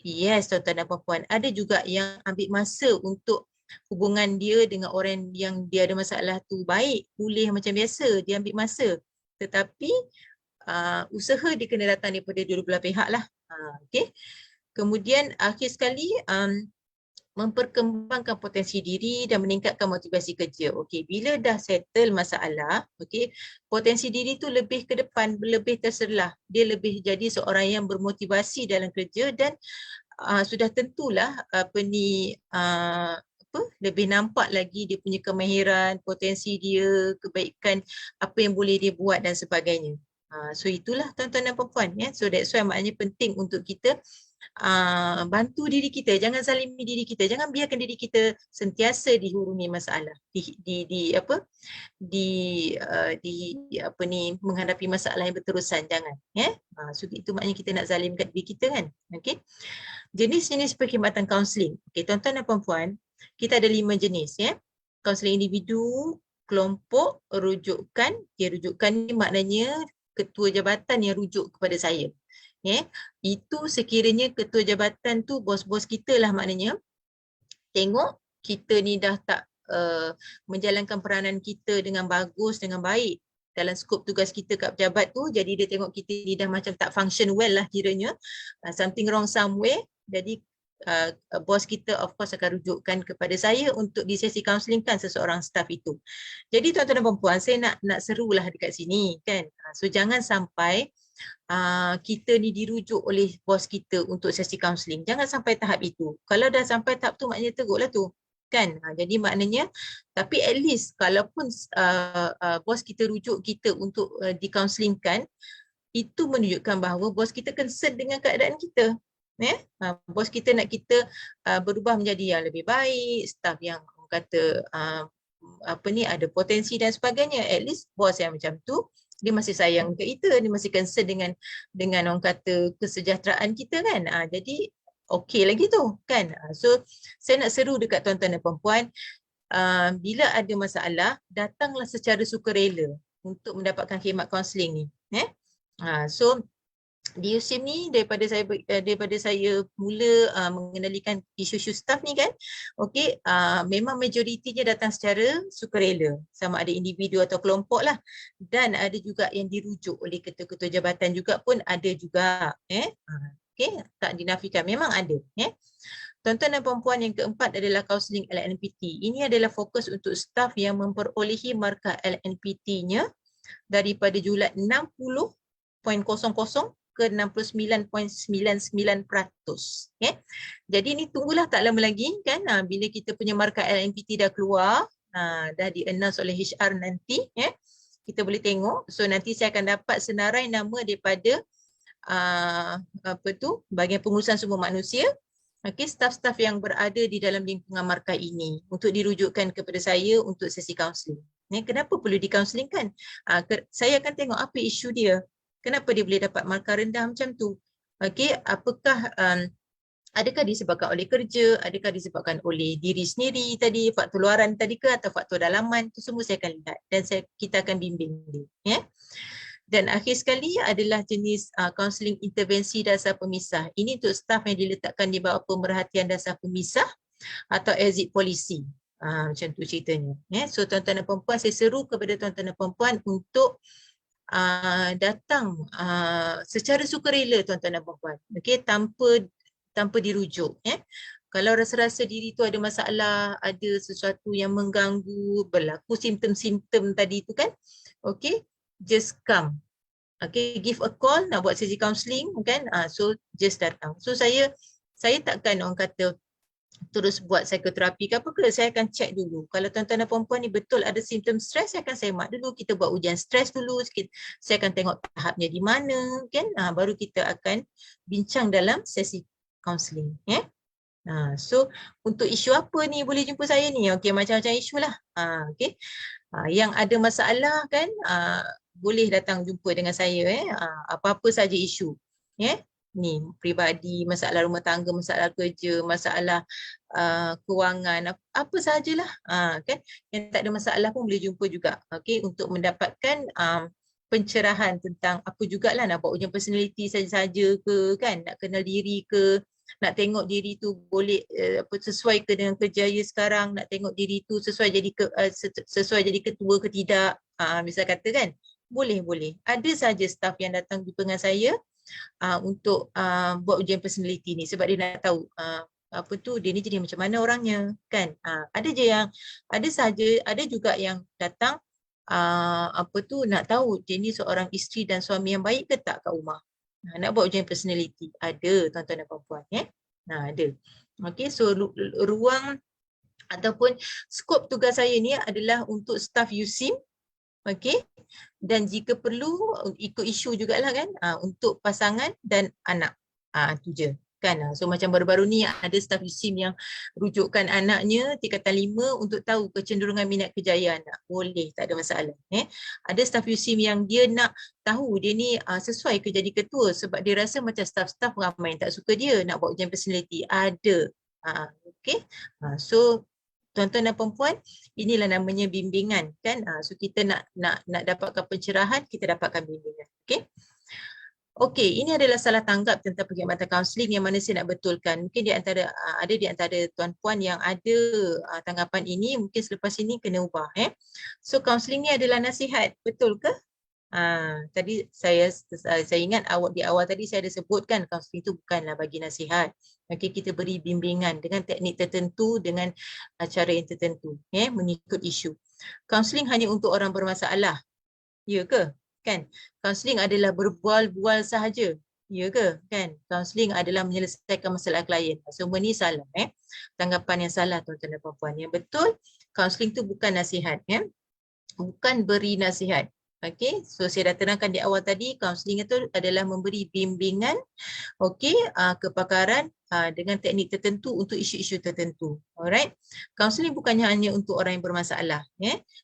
Yes, tuan-tuan dan puan-puan. Ada juga yang ambil masa untuk hubungan dia dengan orang yang dia ada masalah tu baik, pulih macam biasa, dia ambil masa. Tetapi usaha dia kena datang daripada dua belah pihak lah. Kemudian akhir sekali, memperkembangkan potensi diri dan meningkatkan motivasi kerja. Bila dah settle masalah, potensi diri tu lebih ke depan, lebih terserlah. Dia lebih jadi seorang yang bermotivasi dalam kerja dan sudah tentulah lebih nampak lagi dia punya kemahiran, potensi dia, kebaikan, apa yang boleh dia buat dan sebagainya. So itulah tuan-tuan dan puan-puan ya. So that's why maknanya penting untuk kita bantu diri kita, jangan zalimi diri kita, jangan biarkan diri kita sentiasa dihurungi masalah, menghadapi masalah yang berterusan, jangan ya. So itu maknanya kita nak zalimkan diri kita kan. Okey. Jenis-jenis perkhidmatan kaunseling. Okey, tuan-tuan dan puan-puan, kita ada 5 jenis ya. Kaunseling individu, kelompok, rujukan. Rujukan ni maknanya ketua jabatan yang rujuk kepada saya. Ya, itu sekiranya ketua jabatan tu bos-bos kita lah maknanya. Tengok kita ni dah tak menjalankan peranan kita dengan bagus, dengan baik dalam skop tugas kita kat pejabat tu, jadi dia tengok kita ni dah macam tak function well lah kiranya, something wrong somewhere, jadi bos kita of course akan rujukkan kepada saya untuk disesi counselingkan seseorang staff itu. Jadi tuan-tuan dan puan-puan, saya nak serulah dekat sini kan. So jangan sampai kita ni dirujuk oleh bos kita untuk sesi kaunseling. Jangan sampai tahap itu. Kalau dah sampai tahap tu maknanya teruklah tu. Kan? Jadi maknanya, tapi at least kalaupun bos kita rujuk kita untuk dikaunselingkan, itu menunjukkan bahawa bos kita concern dengan keadaan kita. Bos kita nak kita berubah menjadi yang lebih baik, staff yang kata ada potensi dan sebagainya. At least bos yang macam tu, dia masih sayang ke kita, dia masih concern dengan orang kata kesejahteraan kita kan. Jadi okey lagi tu kan. So saya nak seru dekat tuan-tuan dan puan-puan, bila ada masalah, datanglah secara sukarela untuk mendapatkan khidmat kaunseling ni. So di USIM ni daripada saya mula mengendalikan isu-isu staff ni kan, okey, memang majoritinya datang secara sukarela, sama ada individu atau kelompok lah, dan ada juga yang dirujuk oleh ketua-ketua jabatan juga pun ada juga, okey, tak dinafikan, memang ada. Tuan-tuan dan puan-puan, yang keempat adalah kaunseling LNPT. Ini adalah fokus untuk staff yang memperolehi markah LNPT-nya daripada julat 60.00 ke 69.99%. Jadi ni tunggulah tak lama lagi kan, bila kita punya markah LNPT dah keluar, dah di-announce oleh HR nanti, kita boleh tengok. So nanti saya akan dapat senarai nama daripada bahagian pengurusan sumber manusia, staf-staf yang berada di dalam lingkungan markah ini untuk dirujukkan kepada saya untuk sesi kaunseling. Kenapa perlu dikaunselingkan? Saya akan tengok apa isu dia. Kenapa dia boleh dapat markah rendah macam tu? Okey, apakah adakah disebabkan oleh kerja, adakah disebabkan oleh diri sendiri tadi, faktor luaran tadi ke, atau faktor dalaman, itu semua saya akan lihat dan kita akan bimbing dia, ya. Dan akhir sekali adalah jenis kaunseling intervensi dasar pemisah. Ini untuk staf yang diletakkan di bawah pemerhatian dasar pemisah atau exit policy. Macam tu ceritanya. So tuan-tuan dan puan-puan, saya seru kepada tuan-tuan dan puan-puan untuk datang secara sukarela tuan-tuan dan puan-puan, okey, tanpa dirujuk. Kalau rasa-rasa diri tu ada masalah, ada sesuatu yang mengganggu, berlaku simptom-simptom tadi tu kan, okey, just come, okey, give a call, nak buat sesi counselling kan, so just datang. So saya takkan orang kata terus buat psikoterapi ke apa ke, saya akan check dulu. Kalau tuan-tuan dan puan-puan ni betul ada simptom stres, saya akan semak dulu, kita buat ujian stres dulu sikit. Saya akan tengok tahapnya di mana kan, baru kita akan bincang dalam sesi kaunseling. So untuk isu apa ni boleh jumpa saya ni? Okey, macam-macam isu lah. Okey. Yang ada masalah kan, boleh datang jumpa dengan saya, apa-apa saja isu. Ni peribadi, masalah rumah tangga, masalah kerja, masalah kewangan, apa sahajalah, kan, yang tak ada masalah pun boleh jumpa juga, okey, untuk mendapatkan pencerahan tentang apa jugalah, nak buat ujian personality saja-saja ke kan, nak kenal diri ke, nak tengok diri tu boleh sesuai ke dengan kerjaya sekarang, nak tengok diri tu sesuai jadi ketua ke tidak, misal kata kan, boleh. Ada saja staff yang datang jumpa dengan saya untuk buat ujian personality ni, sebab dia nak tahu dia ni jadi macam mana orangnya kan. Ada juga yang datang nak tahu dia ni seorang isteri dan suami yang baik ke tak kat rumah. Nak buat ujian personality. Ada tuan-tuan dan puan-puan, ada. Okey, so ruang ataupun skop tugas saya ni adalah untuk staff USIM Okey. Dan jika perlu ikut isu jugalah kan untuk pasangan dan anak. Tu je kan. So macam baru-baru ni ada staf USIM yang rujukkan anaknya tingkatan 5 untuk tahu kecenderungan minat kerjaya anak. Boleh, tak ada masalah. Ada staf USIM yang dia nak tahu dia ni sesuai ke jadi ketua sebab dia rasa macam staf-staf ramai yang tak suka dia nak buat ujian personality. Ada. Okey. So tuan-tuan dan perempuan, inilah namanya bimbingan kan. So kita nak dapatkan pencerahan, kita dapatkan bimbingan. Okey. Okey, ini adalah salah tanggap tentang perkhidmatan kaunseling yang mana saya nak betulkan. Mungkin ada di antara tuan-puan yang ada tanggapan ini, mungkin selepas ini kena ubah. So kaunseling ni adalah nasihat, betul ke? Tadi saya ingat di awal tadi saya ada sebutkan kaunseling itu bukanlah bagi nasihat. Okey, kita beri bimbingan dengan teknik tertentu, dengan cara yang tertentu, mengikut isu. Kaunseling hanya untuk orang bermasalah. Ya ke? Kan? Kaunseling adalah berbual-bual sahaja. Ya ke? Kan? Kaunseling adalah menyelesaikan masalah klien. Semua ni salah. Tanggapan yang salah tuan-tuan dan puan-puan. Yang betul, kaunseling tu bukan nasihat. Bukan beri nasihat. Okey, so saya dah terangkan di awal tadi, kaunseling itu adalah memberi bimbingan, kepakaran dengan teknik tertentu untuk isu-isu tertentu. Alright, kaunseling bukannya hanya untuk orang yang bermasalah,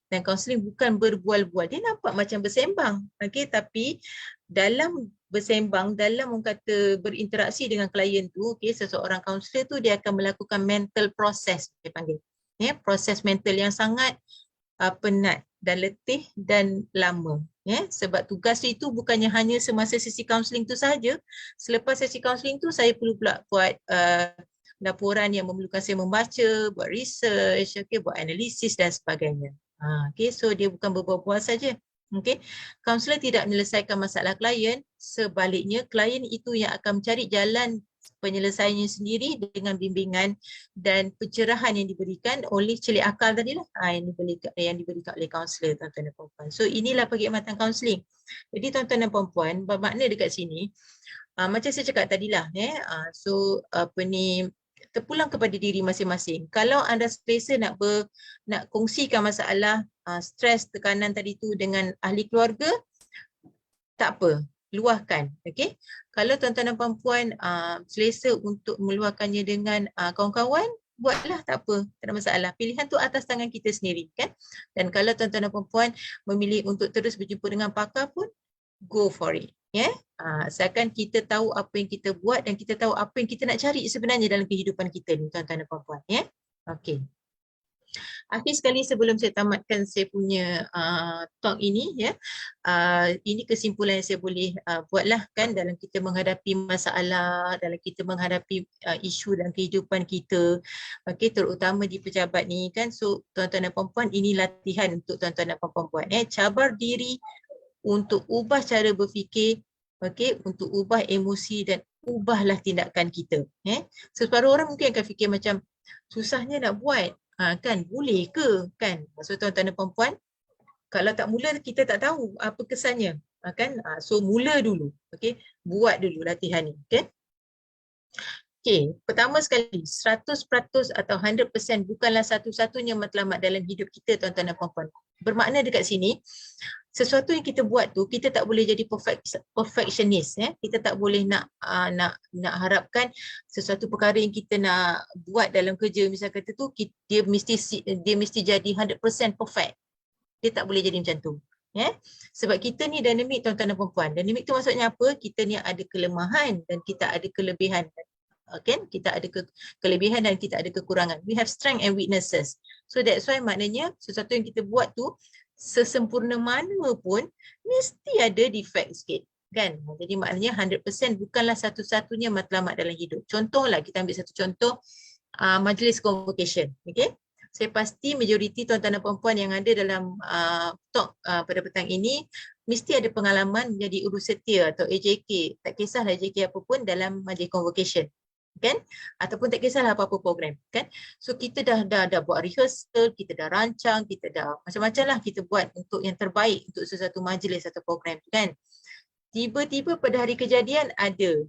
dan kaunseling bukan berbual-bual. Dia nampak macam bersembang, tapi dalam bersembang, dalam orang kata berinteraksi dengan klien tu, seseorang kaunselor tu dia akan melakukan mental process, dia panggil, proses mental yang sangat penat dan letih dan lama. Sebab tugas itu bukannya hanya semasa sesi kaunseling tu sahaja. Selepas sesi kaunseling tu saya perlu pula buat laporan yang memerlukan saya membaca, buat research, buat analisis dan sebagainya. So dia bukan berbual-bual saja. Kaunselor tidak menyelesaikan masalah klien, sebaliknya klien itu yang akan mencari jalan penyelesaiannya sendiri dengan bimbingan dan pencerahan yang diberikan oleh celik akal tadilah yang diberikan oleh kaunselor, tuan-tuan dan puan-puan. So inilah perkhidmatan kaunseling. Jadi tuan-tuan dan puan-puan, bermakna dekat sini macam saya cakap tadilah, terpulang kepada diri masing-masing. Kalau anda selesa nak kongsikan masalah stres, tekanan tadi tu dengan ahli keluarga, tak apa, luahkan. Kalau tuan-tuan dan puan-puan selesa untuk meluahkannya dengan kawan-kawan, buatlah, tak apa, tak ada masalah. Pilihan tu atas tangan kita sendiri kan. Dan kalau tuan-tuan dan puan-puan memilih untuk terus berjumpa dengan pakar pun, go for it. Asalkan kita tahu apa yang kita buat dan kita tahu apa yang kita nak cari sebenarnya dalam kehidupan kita ni, tuan-tuan dan puan-puan. Okey. Akhir sekali sebelum saya tamatkan saya punya talk ini, ini kesimpulan yang saya boleh buatlah kan dalam kita menghadapi masalah, dalam kita menghadapi isu dalam kehidupan kita, terutama di pejabat ni kan. So tuan-tuan dan puan-puan, ini latihan untuk tuan-tuan dan puan-puan. Cabar diri untuk ubah cara berfikir, untuk ubah emosi dan ubahlah tindakan kita. Separuh orang mungkin akan fikir macam susahnya nak buat. Kan boleh ke kan? So tuan-tuan dan puan-puan, kalau tak mula kita tak tahu apa kesannya, kan? So mula dulu, buat dulu latihan ni, pertama sekali 100% atau 100% bukanlah satu-satunya matlamat dalam hidup kita, tuan-tuan dan puan-puan. Bermakna dekat sini, sesuatu yang kita buat tu kita tak boleh jadi perfectionist. Kita tak boleh nak harapkan sesuatu perkara yang kita nak buat dalam kerja misal kata tu dia mesti jadi 100% perfect. Dia tak boleh jadi macam tu. Sebab kita ni dinamik, tuan-tuan dan puan-puan. Dinamik tu maksudnya apa? Kita ni ada kelemahan dan kita ada kelebihan. Kita ada kelebihan dan kita ada kekurangan. We have strength and weaknesses. So that's why maknanya sesuatu yang kita buat tu sesempurna mana pun mesti ada defect sikit, kan? Jadi maknanya 100% bukanlah satu-satunya matlamat dalam hidup. Contohlah, kita ambil satu contoh majlis convocation. Saya pasti majoriti tuan-tuan dan puan-puan yang ada dalam talk pada petang ini mesti ada pengalaman menjadi urus setia atau AJK, tak kisahlah AJK apa pun dalam majlis convocation, kan? Ataupun tak kisahlah apa-apa program, kan? So kita dah buat rehearsal, kita dah rancang, kita dah macam-macam lah kita buat untuk yang terbaik untuk sesuatu majlis atau program, kan? Tiba-tiba pada hari kejadian ada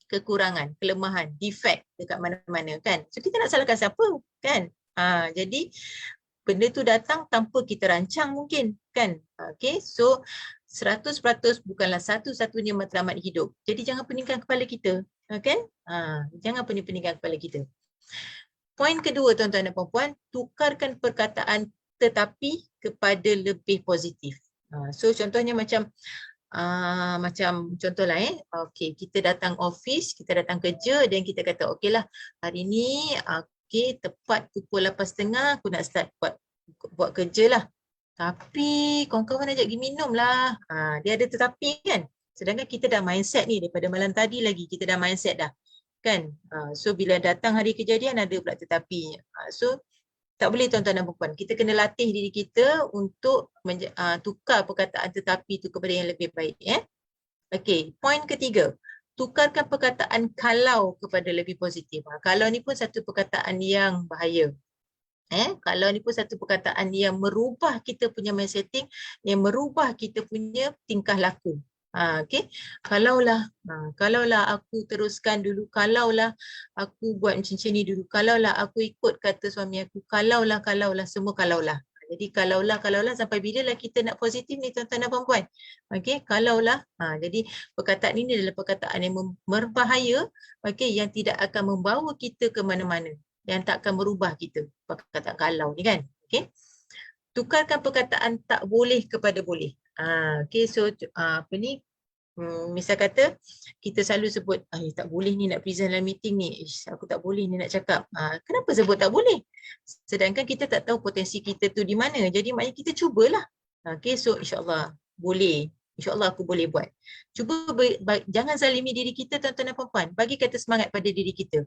kekurangan, kelemahan, defect dekat mana-mana, kan? So kita nak salahkan siapa, kan? Jadi benda tu datang tanpa kita rancang mungkin kan. Okey, so 100% bukanlah satu-satunya matlamat hidup. Jadi jangan peningkan kepala kita, kan? Jangan pening-peningkan kepala kita. Poin kedua tuan-tuan dan puan-puan, tukarkan perkataan tetapi kepada lebih positif. So contohnya macam contohlah okey, kita datang office, kita datang kerja dan kita kata okeylah hari ni okey tepat pukul 8.30 aku nak start buat kerja lah. Tapi kawan-kawan ajak pergi minum lah. Dia ada tetapi kan. Sedangkan kita dah mindset ni daripada malam tadi lagi. Kita dah mindset dah. Kan. So bila datang hari kejadian ada pula tetapi. So tak boleh tuan-tuan dan puan-puan. Kita kena latih diri kita untuk tukar perkataan tetapi tu kepada yang lebih baik. Okey. Poin ketiga. Tukarkan perkataan kalau kepada lebih positif. Kalau ni pun satu perkataan yang bahaya. Kalau ni pun satu perkataan yang merubah kita punya mindsetting, yang merubah kita punya tingkah laku. Okey. Kalaulah aku teruskan dulu, kalaulah aku buat macam ni dulu, kalaulah aku ikut kata suami aku, kalaulah semua kalaulah. Jadi kalaulah sampai bila lah kita nak positif ni tuan-tuan dan puan-puan. Okey, kalaulah. Jadi perkataan ini adalah perkataan yang berbahaya, okey, yang tidak akan membawa kita ke mana-mana. Yang tak akan merubah kita. Perkataan kalau ni kan. Okay. Tukarkan perkataan tak boleh kepada boleh. Okay, so misal kata kita selalu sebut tak boleh ni nak present dalam meeting ni. Aku tak boleh ni nak cakap. Kenapa sebut tak boleh? Sedangkan kita tak tahu potensi kita tu di mana. Jadi maknanya kita cubalah. Okay, so insyaAllah boleh. InsyaAllah aku boleh buat. Cuba jangan zalimi diri kita tuan-tuan dan puan-puan. Bagi kata semangat pada diri kita.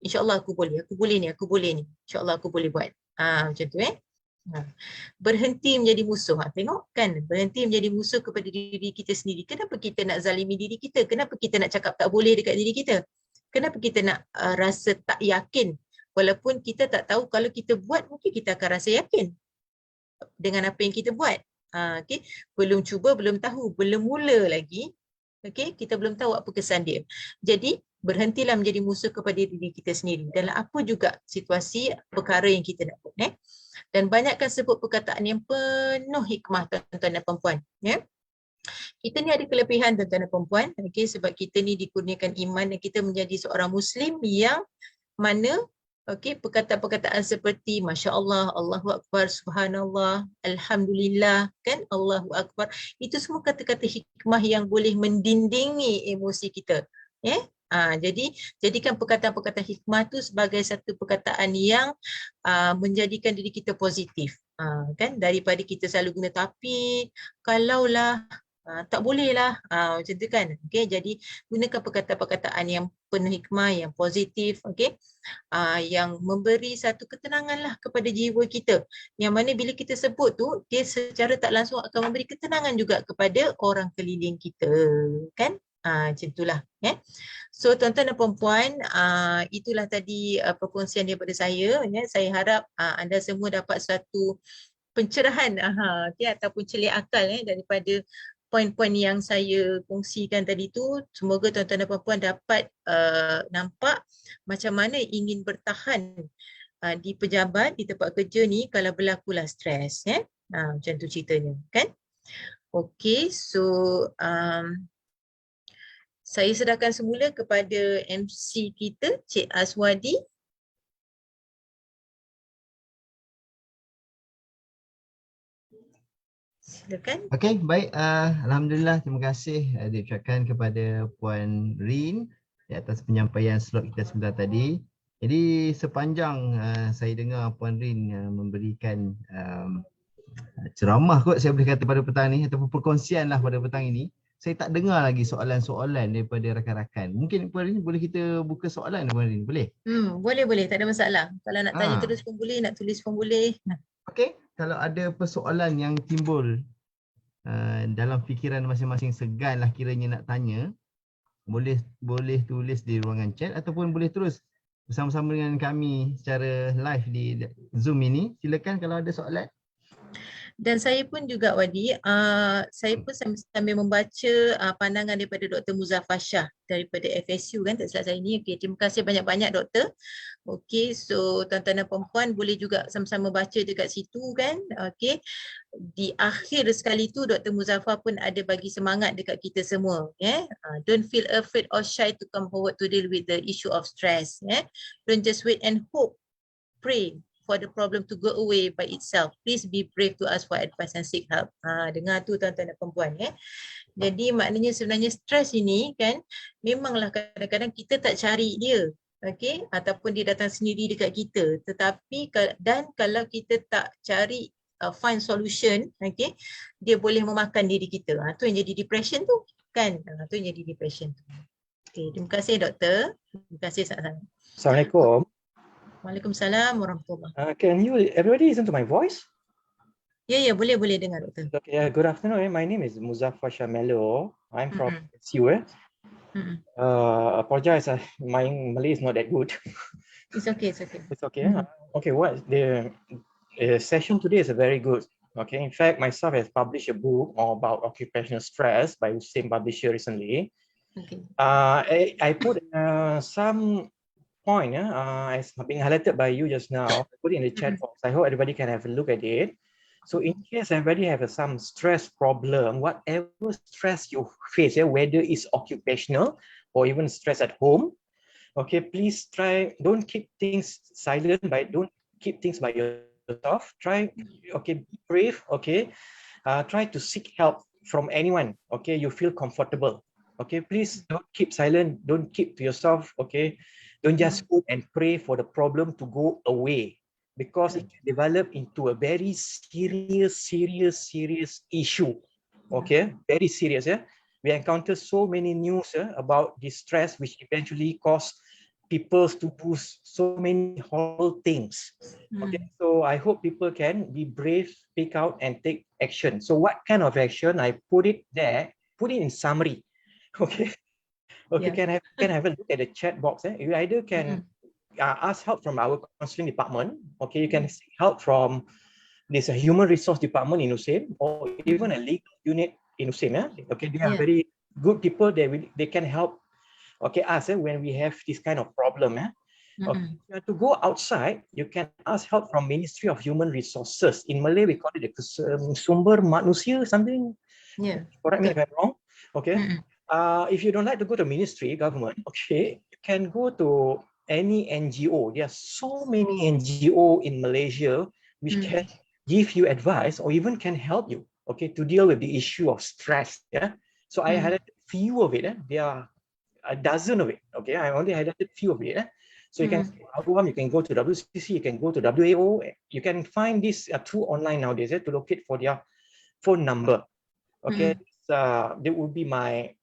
InsyaAllah aku boleh ni. InsyaAllah aku boleh buat. Macam tu Berhenti menjadi musuh. Tengok kan, berhenti menjadi musuh kepada diri kita sendiri. Kenapa kita nak zalimi diri kita? Kenapa kita nak cakap tak boleh dekat diri kita? Kenapa kita nak rasa tak yakin? Walaupun kita tak tahu kalau kita buat, mungkin kita akan rasa yakin dengan apa yang kita buat. Okay. Belum cuba, belum tahu, belum mula lagi. Okay. Kita belum tahu apa kesan dia. Jadi, berhentilah menjadi musuh kepada diri kita sendiri dalam apa juga situasi perkara yang kita nak buat. Dan banyakkan sebut perkataan yang penuh hikmah tuan-tuan dan puan-puan. Kita ni ada kelebihan tuan-tuan dan puan-puan, sebab kita ni dikurniakan iman dan kita menjadi seorang Muslim yang mana perkataan-perkataan seperti Masya Allah, Allahu Akbar, Subhanallah, Alhamdulillah, kan, Allahu Akbar, itu semua kata-kata hikmah yang boleh mendindingi emosi kita. Jadi jadikan perkataan-perkataan hikmah tu sebagai satu perkataan yang menjadikan diri kita positif, kan, daripada kita selalu guna tapi, kalaulah, tak boleh lah, macam tu kan. Okay, jadi gunakan perkataan-perkataan yang penuh hikmah, yang positif, yang memberi satu ketenangan lah kepada jiwa kita, yang mana bila kita sebut tu, dia secara tak langsung akan memberi ketenangan juga kepada orang keliling kita, kan. Macam itulah. So tuan-tuan dan puan-puan, itulah tadi perkongsian daripada saya. Saya harap anda semua dapat satu pencerahan ataupun celik akal daripada poin-poin yang saya kongsikan tadi tu. Semoga tuan-tuan dan puan-puan dapat nampak macam mana ingin bertahan di pejabat, di tempat kerja ni kalau berlakulah stres. Macam tu ceritanya, kan? Okay, so saya serahkan semula kepada MC kita, Cik Azwadi. Silakan. Okey, baik. Alhamdulillah, terima kasih diucapkan kepada Puan Rin di atas penyampaian slot kita sebentar tadi. Jadi sepanjang saya dengar Puan Rin memberikan ceramah kot saya boleh kata pada petang ni, ataupun perkongsian lah pada petang ini, saya tak dengar lagi soalan-soalan daripada rakan-rakan. Mungkin Puan Rin boleh kita buka soalan, Puan Rin, boleh? Boleh, tak ada masalah. Kalau nak tanya terus pun boleh, nak tulis pun boleh. Okey, kalau ada persoalan yang timbul dalam fikiran masing-masing, segan lah kiranya nak tanya, boleh tulis di ruangan chat ataupun boleh terus bersama-sama dengan kami secara live di Zoom ini. Silakan kalau ada soalan. Dan saya pun juga Wadi, saya pun sambil membaca pandangan daripada Dr. Muzaffar Shah daripada FSU kan, tak silap saya ni. Okay, terima kasih banyak-banyak doktor. Okey, so tuan-tuan dan puan boleh juga sama-sama baca dekat situ kan. Okey. Di akhir sekali tu Dr. Muzaffar pun ada bagi semangat dekat kita semua, don't feel afraid or shy to come forward to deal with the issue of stress, don't just wait and hope, pray for the problem to go away by itself. Please be brave to ask for advice and seek help. Dengar tu tuan-tuan dan puan. Jadi maknanya sebenarnya stres ini kan memanglah kadang-kadang kita tak cari dia, okey, ataupun dia datang sendiri dekat kita. Tetapi dan kalau kita tak cari find solution, okey, dia boleh memakan diri kita. Tu yang jadi depression tu kan. Tu yang jadi depression tu. Okey, terima kasih doktor. Terima kasih sangat-sangat. Assalamualaikum. Waalaikumsalam warahmatullahi. Can you everybody listen to my voice? Ya, boleh dengar doktor. Okay, good afternoon. My name is Muzaffar Shah Mello. I'm from FSU. Apologize, my Malay is not that good. It's okay. It's okay. Okay, what the session today is very good. Okay, in fact, myself has published a book about occupational stress by the same publisher recently. Okay. I put some point as being highlighted by you just now. I put it in the chat box. I hope everybody can have a look at it. So in case everybody have some stress problem, whatever stress you face, whether it's occupational or even stress at home, okay, please try, don't keep things silent, don't keep things by yourself. Try, okay, be brave, okay. Try to seek help from anyone, okay, you feel comfortable. Okay, please don't keep silent, don't keep to yourself, okay. Don't just hope and pray for the problem to go away, because it can develop into a very serious issue. Okay, very serious. We encounter so many news about distress, which eventually cause people to do so many horrible things. Okay, so I hope people can be brave, speak out, and take action. So what kind of action? I put it there, put it in summary. Okay. Okay, yeah. can have a look at the chat box. You either can ask help from our counseling department. Okay, you can seek help from this human resource department in USAID, or even a legal unit in USAID. Okay, they are very good people. They can help. Okay, us when we have this kind of problem. Okay, to go outside, you can ask help from Ministry of Human Resources. In Malay, we call it the Sumber Manusia, something. Yeah. Correct me if I'm wrong. Okay. If you don't like to go to ministry, government, okay, you can go to any NGO. There are so many NGO in Malaysia which can give you advice or even can help you, okay, to deal with the issue of stress. So I highlighted few of it. There are a dozen of it. Okay, I only highlighted few of it. So you can you can go to WCC, you can go to WAO. You can find this through online nowadays to locate for their phone number. Okay, that would be my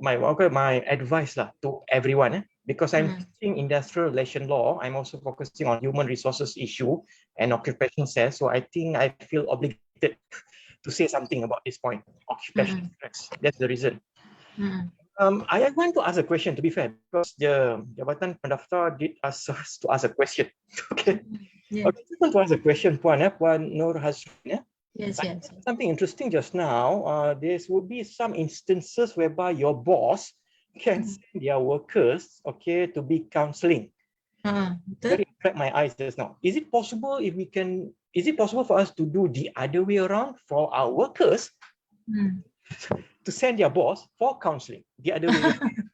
my advice to everyone, because I'm teaching industrial relation law. I'm also focusing on human resources issue and occupational stress. So I think I feel obligated to say something about this point, occupational stress. That's the reason. I want to ask a question, to be fair, because the Jabatan Pendaftar did ask us to ask a question. Okay. Okay, I just want to ask a question, Puan Nur Hazrin. Yes. Something interesting just now. There would be some instances whereby your boss can send their workers, okay, to be counseling. Very attract my eyes just now. Is it possible for us to do the other way around for our workers to send their boss for counseling? The other way around.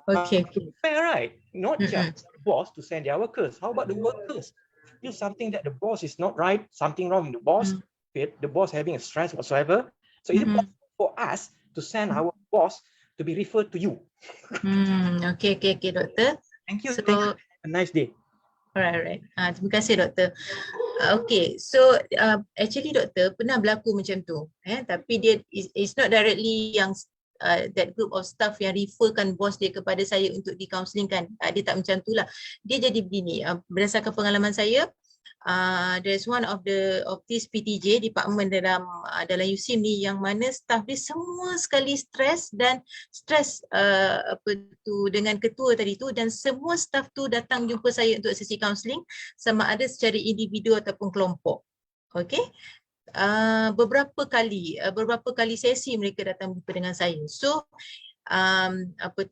Okay. Fair, right? Not just the boss to send their workers. How about the workers? Feel something that the boss is not right, something wrong with the boss. The boss having a stress whatsoever. So is it possible for us to send our boss to be referred to you? Okay, doktor. Thank you. So, thank you. Have a nice day. Alright. Terima kasih doktor. Okay, so actually doktor pernah berlaku macam tu. Tapi dia it's not directly yang that group of staff yang referkan bos dia kepada saya untuk di-counselingkan. Dia tak macam tu lah. Dia jadi begini, berdasarkan pengalaman saya, there's one of this PTJ department dalam USIM ni yang mana staff dia semua sekali stres dengan ketua tadi tu, dan semua staff tu datang jumpa saya untuk sesi counselling, sama ada secara individu ataupun kelompok. Okay, beberapa kali sesi mereka datang berjumpa dengan saya. So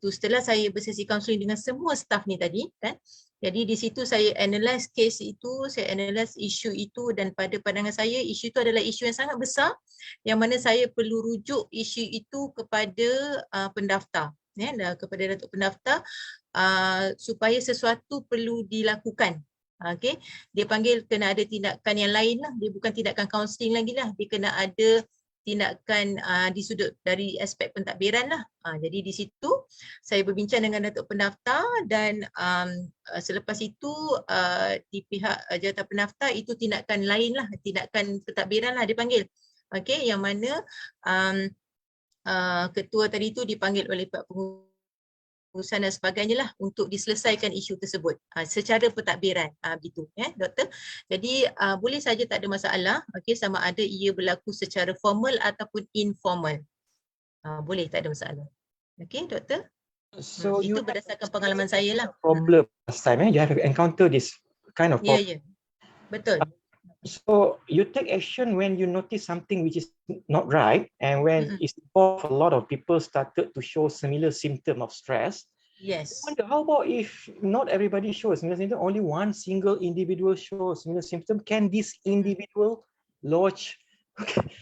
setelah saya bersesi kaunseling dengan semua staff ni tadi kan, jadi di situ saya analyse case itu, saya analyse isu itu, dan pada pandangan saya isu itu adalah isu yang sangat besar yang mana saya perlu rujuk isu itu kepada pendaftar, ya, kepada Datuk Pendaftar, supaya sesuatu perlu dilakukan. Okey, dia panggil kena ada tindakan yang lain lah, dia bukan tindakan kaunseling lagi lah, dia kena ada tindakan di sudut dari aspek pentadbiran lah. Jadi di situ saya berbincang dengan Datuk Pendaftar dan selepas itu di pihak Jabatan Pendaftar itu tindakan lain lah, tindakan pentadbiran lah dia panggil. Okey, yang mana ketua tadi tu dipanggil oleh pihak pengurusan dan sebagainya lah untuk diselesaikan isu tersebut secara pentadbiran, begitu ya doktor. Jadi boleh saja, tak ada masalah, okey, sama ada ia berlaku secara formal ataupun informal. Boleh, tak ada masalah. Okey doktor. So Itu you berdasarkan pengalaman saya lah. problem last time, you have encountered this kind of Ya, problem. betul. So you take action when you notice something which is not right, and when it's involved, a lot of people started to show similar symptom of stress. Yes. I wonder, how about if not everybody shows similar symptom, only one single individual shows similar symptom? Can this individual lodge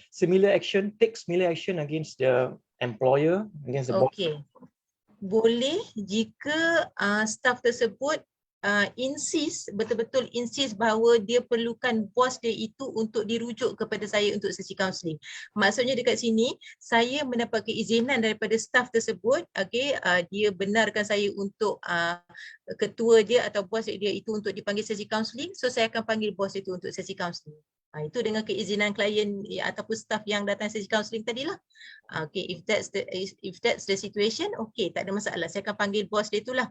similar action, take similar action against the employer, against the boss? Okey. Boleh jika staff tersebut betul-betul insist bahawa dia perlukan bos dia itu untuk dirujuk kepada saya untuk sesi kaunseling. Maksudnya dekat sini saya mendapat keizinan daripada staff tersebut, okey, dia benarkan saya untuk ketua dia atau bos dia itu untuk dipanggil sesi kaunseling, so saya akan panggil bos itu untuk sesi kaunseling. Itu dengan keizinan klien ataupun staff yang datang sesi kaunseling tadilah. Okay, if that's the situation, okay, tak ada masalah. Saya akan panggil bos dia itulah.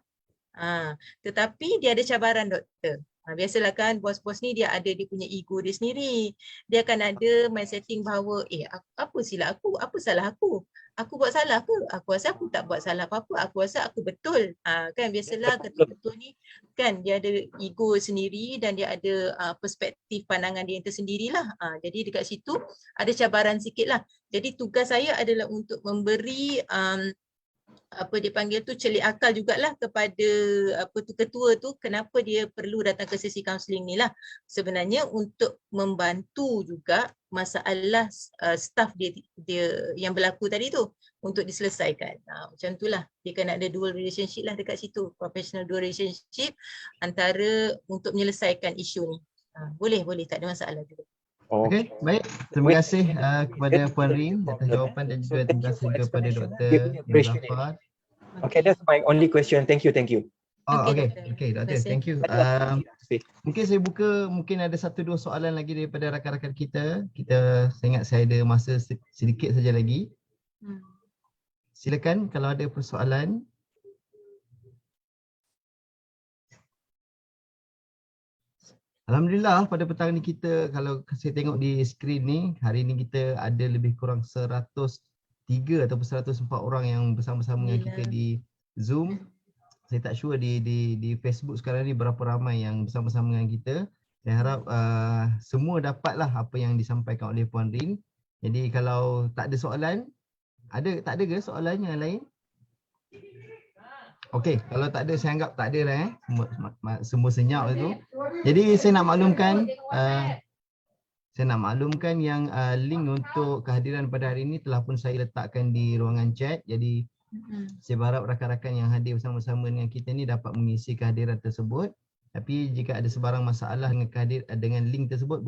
Tetapi dia ada cabaran doktor. Biasalah kan bos-bos ni dia punya ego dia sendiri. Dia akan ada mindsetting bahawa apa silap aku? Apa salah aku? Aku buat salah ke? Aku rasa aku tak buat salah apa-apa. Aku rasa aku betul. Kan biasalah ketua ni kan dia ada ego sendiri dan dia ada perspektif pandangan dia yang tersendirilah. Jadi dekat situ ada cabaran sikitlah. Jadi tugas saya adalah untuk memberi apa dia panggil tu celik akal jugalah kepada ketua tu kenapa dia perlu datang ke sesi kaunseling ni lah. Sebenarnya untuk membantu juga masalah staff dia yang berlaku tadi tu untuk diselesaikan. Macam itulah. Dia kena ada dual relationship lah dekat situ. Professional dual relationship antara untuk menyelesaikan isu ni. Boleh, tak ada masalah juga. Okey, baik. Terima kasih kepada Puan Rin atas jawapan dan juga terima kasih kepada Dr. Zafar. Okay, that's my only question. Thank you. Okey, Dr. Thank you. Mungkin saya buka, mungkin ada 1-2 soalan lagi daripada rakan-rakan kita. Saya ingat saya ada masa sedikit saja lagi. Silakan kalau ada persoalan. Alhamdulillah pada petang ni kita, kalau saya tengok di skrin ni, hari ni kita ada lebih kurang 103 ataupun 104 orang yang bersama-sama dengan kita di Zoom. Saya tak sure di Facebook sekarang ni berapa ramai yang bersama-sama dengan kita. Saya harap semua dapatlah apa yang disampaikan oleh Puan Rin. Jadi kalau tak ada soalan, tak ada ke soalan yang lain? Okey, kalau tak ada saya anggap tak ada lah semua senyap itu. Jadi saya nak maklumkan yang link untuk kehadiran pada hari ini telah pun saya letakkan di ruangan chat. Jadi saya berharap rakan-rakan yang hadir bersama-sama dengan kita ni dapat mengisi kehadiran tersebut. Tapi jika ada sebarang masalah dengan link tersebut,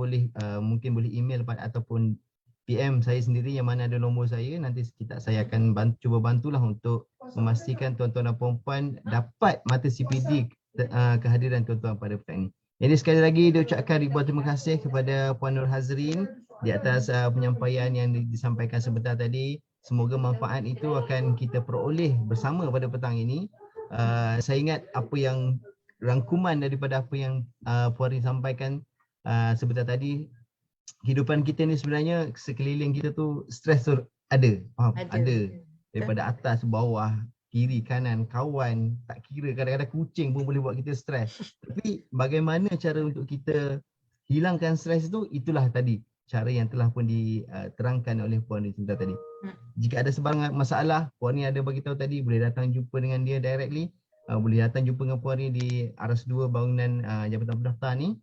mungkin boleh email ataupun PM saya sendiri yang mana ada nombor saya. Nanti saya akan cuba bantulah untuk memastikan tuan-tuan dan puan-puan dapat mata CPD kehadiran tuan-tuan pada petang ini. Jadi sekali lagi diucapkan ribuan terima kasih kepada Puan Nur Hazrin di atas penyampaian yang disampaikan sebentar tadi. Semoga manfaat itu akan kita peroleh bersama pada petang ini. Saya ingat apa yang rangkuman daripada apa yang Puan Rin sampaikan sebentar tadi, kehidupan kita ni sebenarnya sekeliling kita tu stres tu ada. Ada. Daripada atas, bawah, kiri, kanan, kawan, tak kira, kadang-kadang kucing pun boleh buat kita stres. Tapi bagaimana cara untuk kita hilangkan stres itu, itulah tadi cara yang telah pun diterangkan oleh Puan Cinta tadi. Hmm. Jika ada sebarang masalah, Puan ni ada bagi tahu tadi, boleh datang jumpa dengan dia directly. Boleh datang jumpa dengan Puan ni di Aras 2 bangunan Jabatan Pendaftar ni.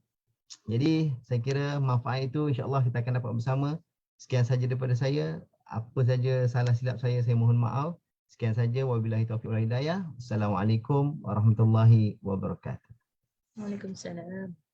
Jadi saya kira manfaat itu insya-Allah kita akan dapat bersama. Sekian saja daripada saya. Apa saja salah silap saya mohon maaf. Sekian saja, wabillahi taufiq wal hidayah. Assalamualaikum warahmatullahi wabarakatuh. Waalaikumsalam.